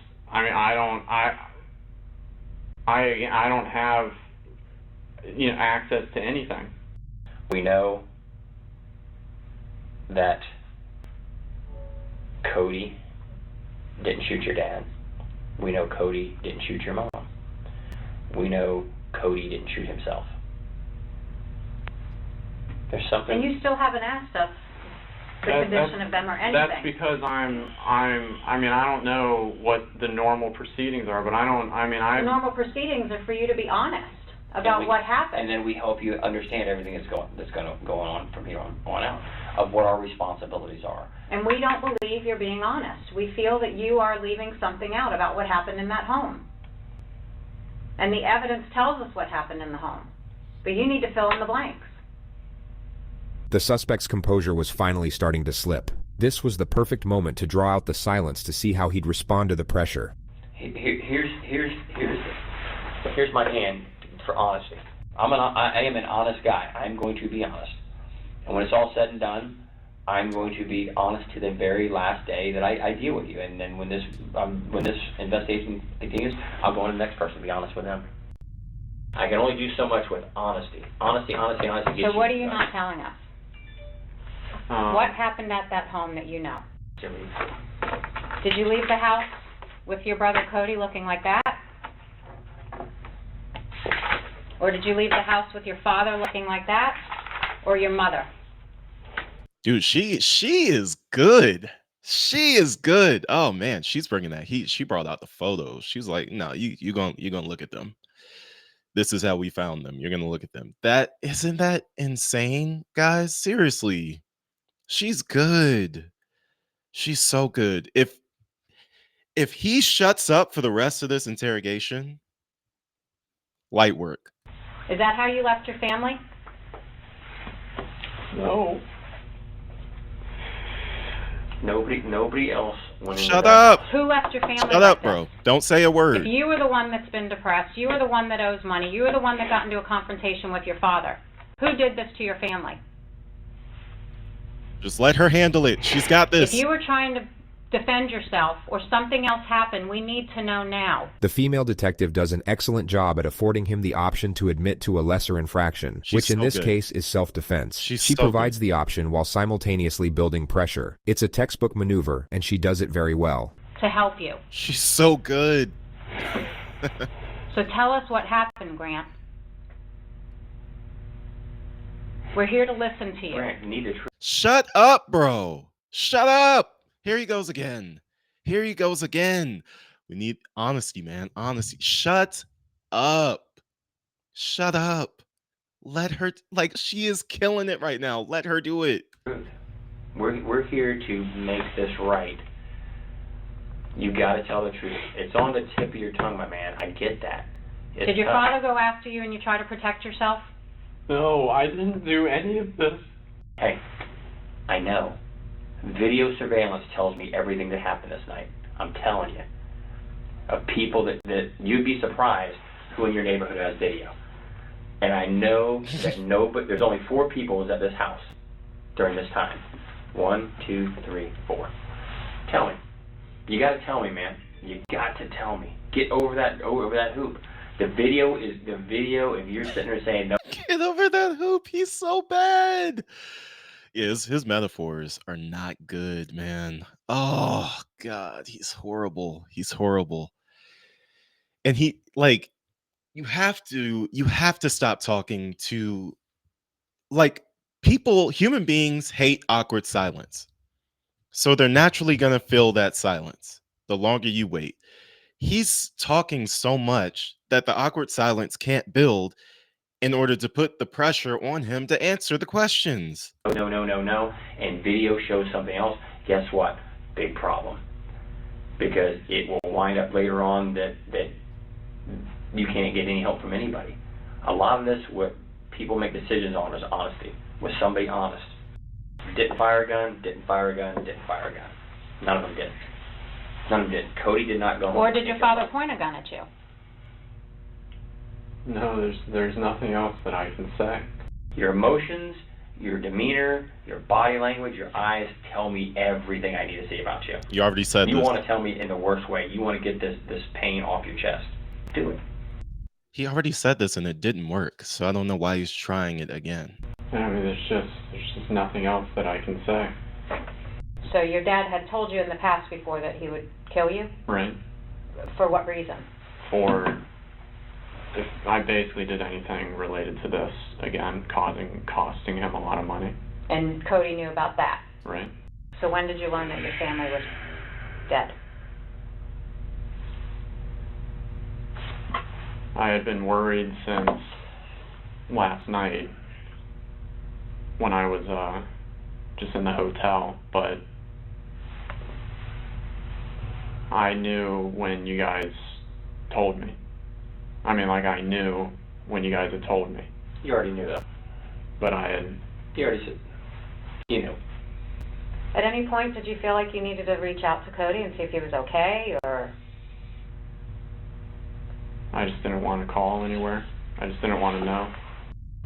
have, access to anything. We know that Cody didn't shoot your dad. We know Cody didn't shoot your mom. We know Cody didn't shoot himself. There's something. And you still haven't asked us the condition of them or anything. That's because I don't know what the normal proceedings are, but The normal proceedings are for you to be honest about what happened. And then we help you understand everything that's going to go on from here on out, of what our responsibilities are. And we don't believe you're being honest. We feel that you are leaving something out about what happened in that home. And the evidence tells us what happened in the home. But you need to fill in the blanks. The suspect's composure was finally starting to slip. This was the perfect moment to draw out the silence to see how he'd respond to the pressure. Here's my hand for honesty. I am an honest guy. I'm going to be honest. And when it's all said and done, I'm going to be honest to the very last day that I deal with you. And then when this investigation continues, I'll go on to the next person and be honest with them. I can only do so much with honesty. Honesty. So what are you not telling us? What happened at that home that you know? Did you leave the house with your brother Cody looking like that? Or did you leave the house with your father looking like that? Or your mother? Dude, she is good. She is good. Oh man, she's bringing that heat. She brought out the photos. She's like, no, you're gonna look at them. This is how we found them. You're gonna look at them. Isn't that insane, guys? Seriously. She's good. She's so good. If he shuts up for the rest of this interrogation, light work. Is that how you left your family? No. Nobody else went into Shut that. up. Who left your family? Shut up, bro. Don't say a word. If you were the one that's been depressed, you were the one that owes money, you were the one that got into a confrontation with your father, who did this to your family? Just let her handle it. She's got this. If you were trying to defend yourself or something else happened, we need to know now. The female detective does an excellent job at affording him the option to admit to a lesser infraction, which in this case is self-defense. She provides the option while simultaneously building pressure. It's a textbook maneuver, and she does it very well. To help you. She's so good. So tell us what happened, Grant. We're here to listen to you. Grant, you need to Shut up, bro. Shut up. Here he goes again. Here he goes again. We need honesty, man. Honesty. Shut up. Shut up. Let her, like, she is killing it right now. Let her do it. We're here to make this right. You got to tell the truth. It's on the tip of your tongue, my man. I get that. Did your father go after you and you try to protect yourself? No, I didn't do any of this. Hey, I know. Video surveillance tells me everything that happened this night. I'm telling you. Of people that you'd be surprised who in your neighborhood has video. And I know that there's only 4 people at this house during this time. 1, 2, 3, 4. Tell me. You got to tell me, man. You got to tell me. Get over that hoop. The video, if you're sitting there saying no. Get over that hoop. He's so bad. His metaphors are not good, man. Oh, God. He's horrible. He's horrible. And he, like, you have to stop talking to, like, human beings hate awkward silence. So they're naturally going to fill that silence the longer you wait. He's talking so much that the awkward silence can't build in order to put the pressure on him to answer the questions. No. And video shows something else. Guess what? Big problem. Because it will wind up later on that you can't get any help from anybody. A lot of this, what people make decisions on, is honesty. Was somebody honest? Didn't fire a gun, didn't fire a gun, didn't fire a gun. None of them did. None of them did. Cody did not go home. Or did your father point a gun at you? No, there's nothing else that I can say. Your emotions, your demeanor, your body language, your eyes tell me everything I need to see about you. You already said this. You want to tell me in the worst way. You want to get this pain off your chest. Do it. He already said this and it didn't work, so I don't know why he's trying it again. I mean, there's just nothing else that I can say. So your dad had told you in the past before that he would kill you? Right. For what reason? For if I basically did anything related to this, again, costing him a lot of money. And Cody knew about that? Right. So when did you learn that your family was dead? I had been worried since last night when I was just in the hotel, but I knew when you guys told me. I mean, like, I knew when you guys had told me. You already knew that. But I had... You already said, you knew. At any point, did you feel like you needed to reach out to Cody and see if he was okay, or...? I just didn't want to call anywhere. I just didn't want to know.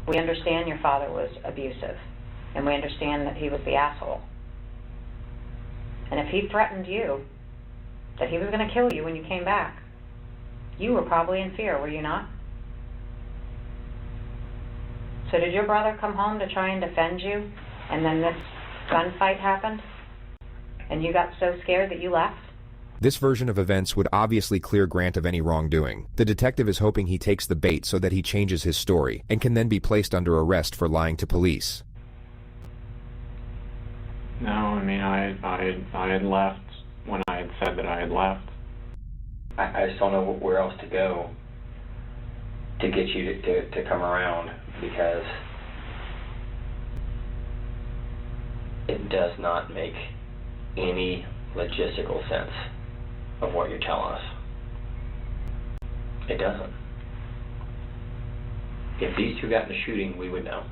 We understand your father was abusive, and we understand that he was the asshole. And if he threatened you, that he was going to kill you when you came back, you were probably in fear, were you not? So did your brother come home to try and defend you, and then this gunfight happened, and you got so scared that you left? This version of events would obviously clear Grant of any wrongdoing. The detective is hoping he takes the bait so that he changes his story, and can then be placed under arrest for lying to police. No, I mean, I had left when I had said that I had left. I just don't know where else to go to get you to come around, because it does not make any logistical sense of what you're telling us. It doesn't. If these two got in a shooting, we would know.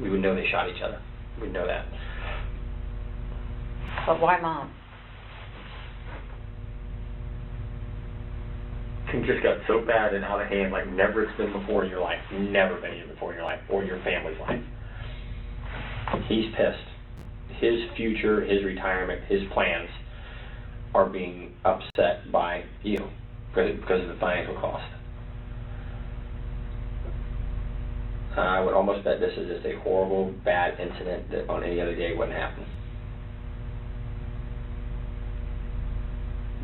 We would know they shot each other. We'd know that. But why Mom? It just got so bad and out of hand, like never it's been before in your life. Never been even before in your life, or your family's life. He's pissed. His future, his retirement, his plans are being upset by you because of the financial cost. I would almost bet this is just a horrible, bad incident that on any other day wouldn't happen.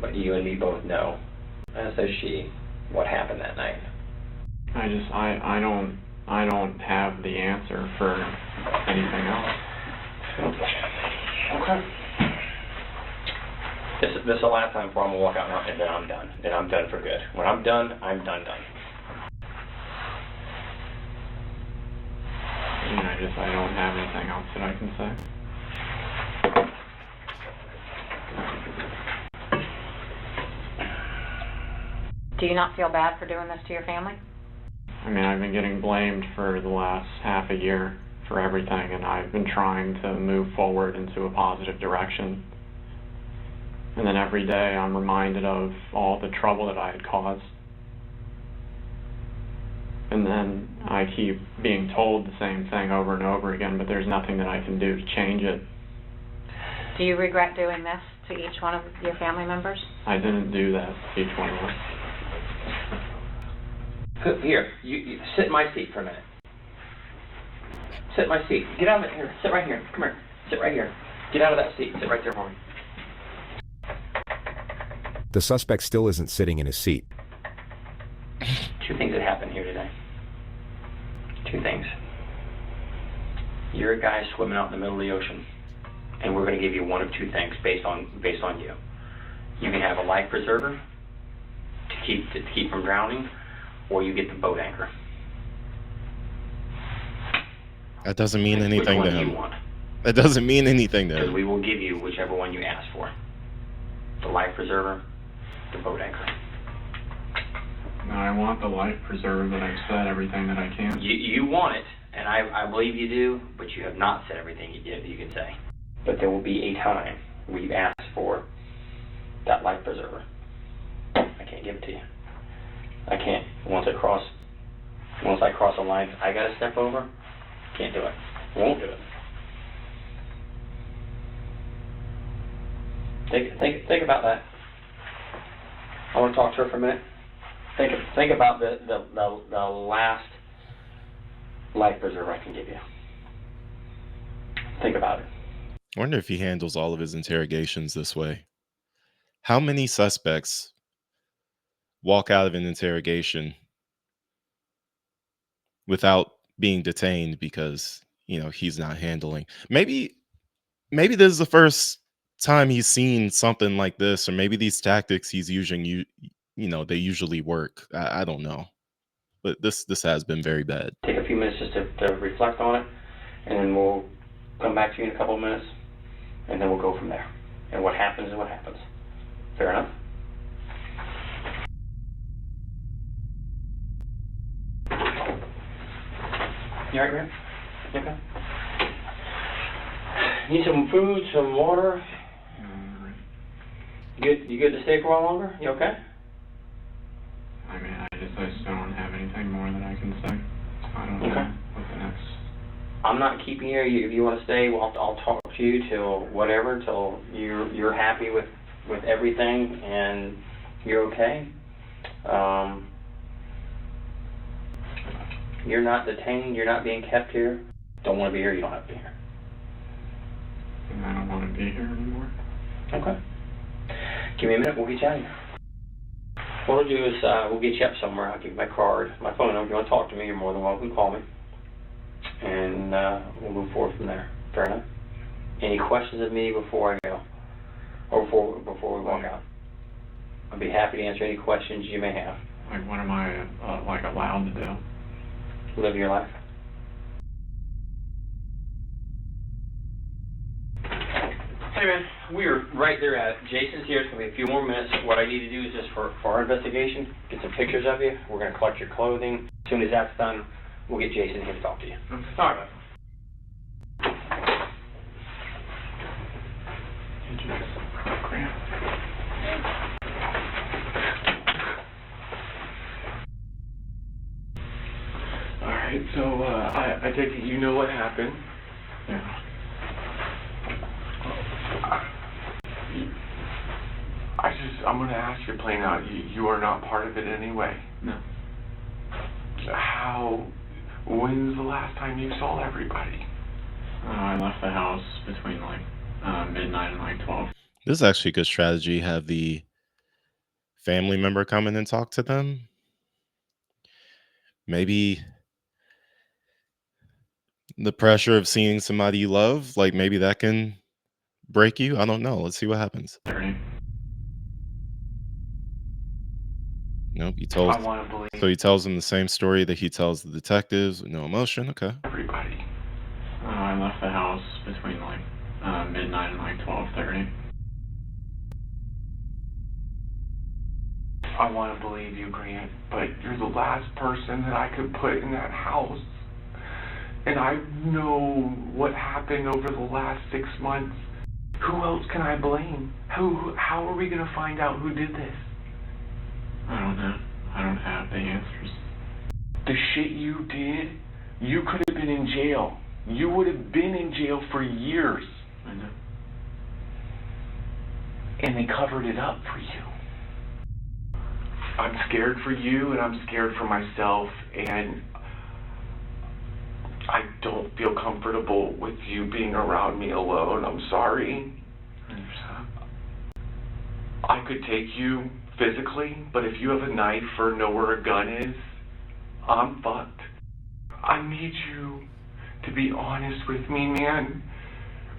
But you and me both know, as does she, what happened that night. I don't have the answer for anything else. Okay. This is the last time before I'm gonna walk out and then I'm done. Then I'm done for good. When I'm done, I'm done. I don't have anything else that I can say. Do you not feel bad for doing this to your family? I mean, I've been getting blamed for the last half a year for everything, and I've been trying to move forward into a positive direction. And then every day I'm reminded of all the trouble that I had caused. And then I keep being told the same thing over and over again, but there's nothing that I can do to change it. Do you regret doing this to each one of your family members? I didn't do that to each one of them. Here, you sit in my seat for a minute. Sit in my seat. Get out of it. Here, sit right here. Come here. Sit right here. Get out of that seat. Sit right there for me. The suspect still isn't sitting in his seat. Two things that happened here today. Two things. You're a guy swimming out in the middle of the ocean, and we're going to give you one of two things based on you. You can have a life preserver to keep from drowning, or you get the boat anchor. That doesn't mean anything to him. You want? That doesn't mean anything to Because him. we will give you whichever one you ask for. The life preserver, the boat anchor. No, I want the life preserver, but I've said everything that I can. You want it, and I believe you do, but you have not said everything you can say. But there will be a time where you ask for that life preserver. I can't give it to you. I can't. Once I cross a line I gotta step over, can't do it. Won't do it. Think about that. I want to talk to her for a minute. Think about the last life preserver I can give you. Think about it. I wonder if he handles all of his interrogations this way. How many suspects walk out of an interrogation without being detained because, he's not handling? Maybe this is the first time he's seen something like this, or maybe these tactics he's using, they usually work. I don't know. But this has been very bad. Take a few minutes just to reflect on it, and then we'll come back to you in a couple of minutes, and then we'll go from there. And what happens is what happens. Fair enough? You alright, Graham? You okay? Need some food, some water? You good to stay for a while longer? You okay? I mean, I just don't have anything more that I can say. I don't know what the next... I'm not keeping you. If you want to stay, I'll talk to you till whatever, till you're happy with everything and you're okay. You're not detained. You're not being kept here. Don't want to be here. You don't have to be here. And I don't want to be here anymore. Okay. Give me a minute. We'll get you out of here. What we'll do is we'll get you up somewhere. I'll give you my card, my phone number. If you want to talk to me, you're more than welcome to call me. And we'll move forward from there. Fair enough? Any questions of me before I go? Or before we walk out? I'd be happy to answer any questions you may have. Like, what am I, allowed to do? Live your life. Hey man, we're right there at it. Jason's here. It's going to be a few more minutes. What I need to do is just for our investigation, get some pictures of you. We're going to collect your clothing. As soon as that's done, we'll get Jason here to talk to you. All right. All right, so I take it you know what happened. Yeah. I'm going to ask you plain out. You are not part of it anyway. No. When's the last time you saw everybody? I left the house between midnight and 12. This is actually a good strategy. Have the family member come in and talk to them. Maybe the pressure of seeing somebody you love, maybe that can break you? I don't know. Let's see what happens. 30. Nope. I want to believe So he tells them the same story that he tells the detectives with no emotion. Okay. everybody. I left the house between like midnight and like 12:30. I want to believe you, Grant, but you're the last person that I could put in that house. And I know what happened over the last 6 months. Who else can I blame? How are we going to find out who did this? I don't know. I don't have the answers. The shit you did, you could have been in jail. You would have been in jail for years. I know. And they covered it up for you. I'm scared for you, and I'm scared for myself, and I don't feel comfortable with you being around me alone. I'm sorry. I understand. I could take you physically, but if you have a knife or know where a gun is, I'm fucked. I need you to be honest with me, man.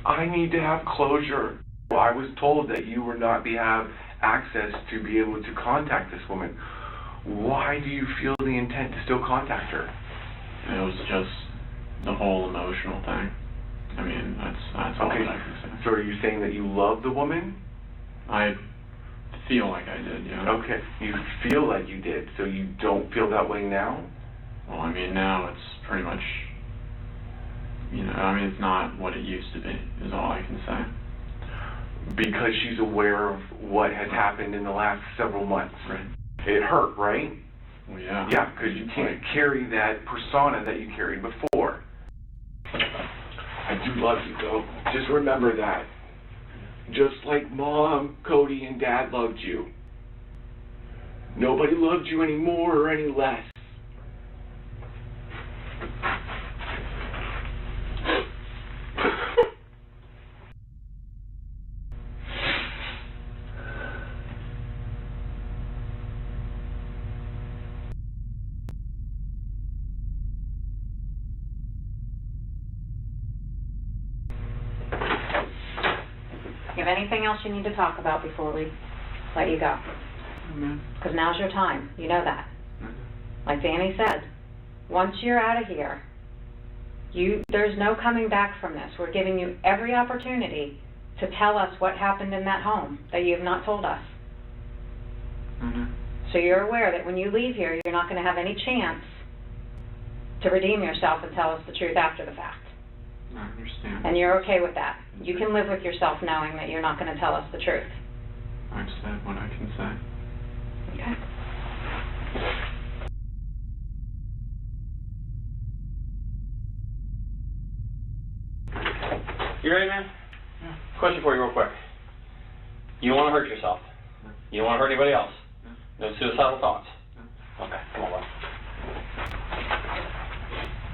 I need to have closure. I was told that you would not have access to be able to contact this woman. Why do you feel the intent to still contact her? It was just the whole emotional thing. I mean, that's all Okay, that I can say. so are you saying that you love the woman? I feel like I did, yeah. Okay, you feel like you did, so you don't feel that way now? Well, I mean, now it's pretty much, I mean, it's not what it used to be, is all I can say. Because she's aware of what has happened in the last several months. Right. It hurt, right? Well, yeah. Yeah, because you can't carry that persona that you carried before. I do love you, though. Just remember that. Just like Mom, Cody, and Dad loved you. Nobody loved you any more or any less. You have anything else you need to talk about before we let you go? Because now's your time. You know that. Like Danny said, once you're out of here, there's no coming back from this. We're giving you every opportunity to tell us what happened in that home that you have not told us. So you're aware that when you leave here, you're not going to have any chance to redeem yourself and tell us the truth after the fact. I understand. And you're okay with that. You can live with yourself knowing that you're not going to tell us the truth. I've said what I can say. Okay. You ready, man? Yeah. Question for you real quick. You don't want to hurt yourself. You don't want to hurt anybody else. No suicidal thoughts. Okay, come on, bud.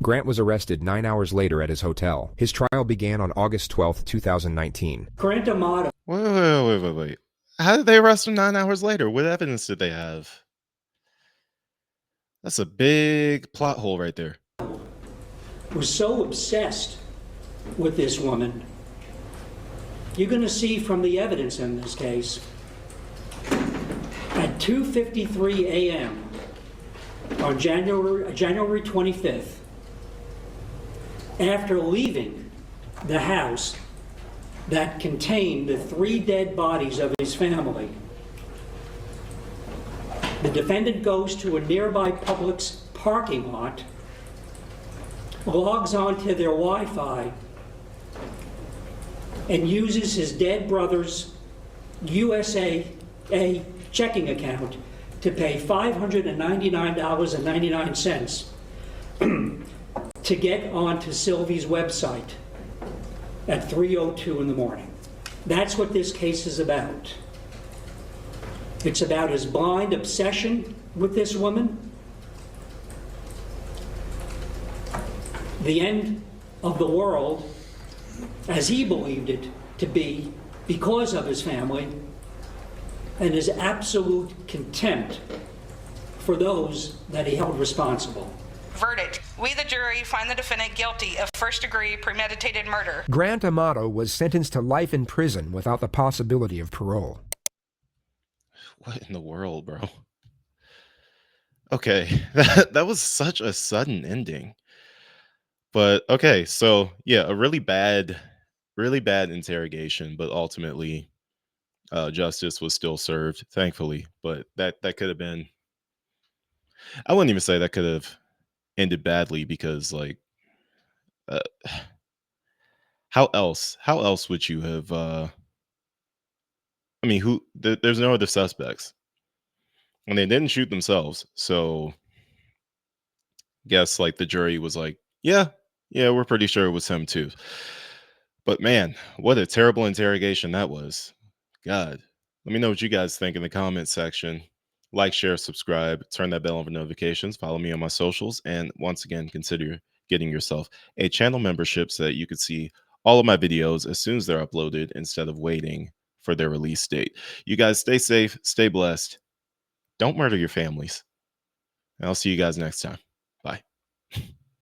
Grant was arrested 9 hours later at his hotel. His trial began on August 12, 2019. Grant Amato. Wait. How did they arrest him 9 hours later? What evidence did they have? That's a big plot hole right there. Was so obsessed with this woman. You're going to see from the evidence in this case, at 2:53 a.m. on January 25th, after leaving the house that contained the 3 dead bodies of his family, the defendant goes to a nearby Publix parking lot, logs onto their Wi-Fi, and uses his dead brother's USA checking account to pay $599.99 to get onto Sylvie's website at 3:02 in the morning. That's what this case is about. It's about his blind obsession with this woman, the end of the world as he believed it to be because of his family, and his absolute contempt for those that he held responsible. Verdict: we, the jury, find the defendant guilty of first-degree premeditated murder. Grant Amato was sentenced to life in prison without the possibility of parole. What in the world, bro? Okay, that was such a sudden ending. But okay, so yeah, a really bad interrogation, but ultimately justice was still served, thankfully. But that could have been, I wouldn't even say that could have ended badly, because like uh, how else would you have I mean, there's no other suspects, and they didn't shoot themselves. So guess like the jury was like, yeah, yeah, we're pretty sure it was him too. But man, what a terrible interrogation that was. God. Let me know what you guys think in the comments section. Like, share, subscribe, turn that bell on for notifications, follow me on my socials, and once again, consider getting yourself a channel membership so that you could see all of my videos as soon as they're uploaded instead of waiting for their release date. You guys stay safe, stay blessed. Don't murder your families. And I'll see you guys next time. Bye.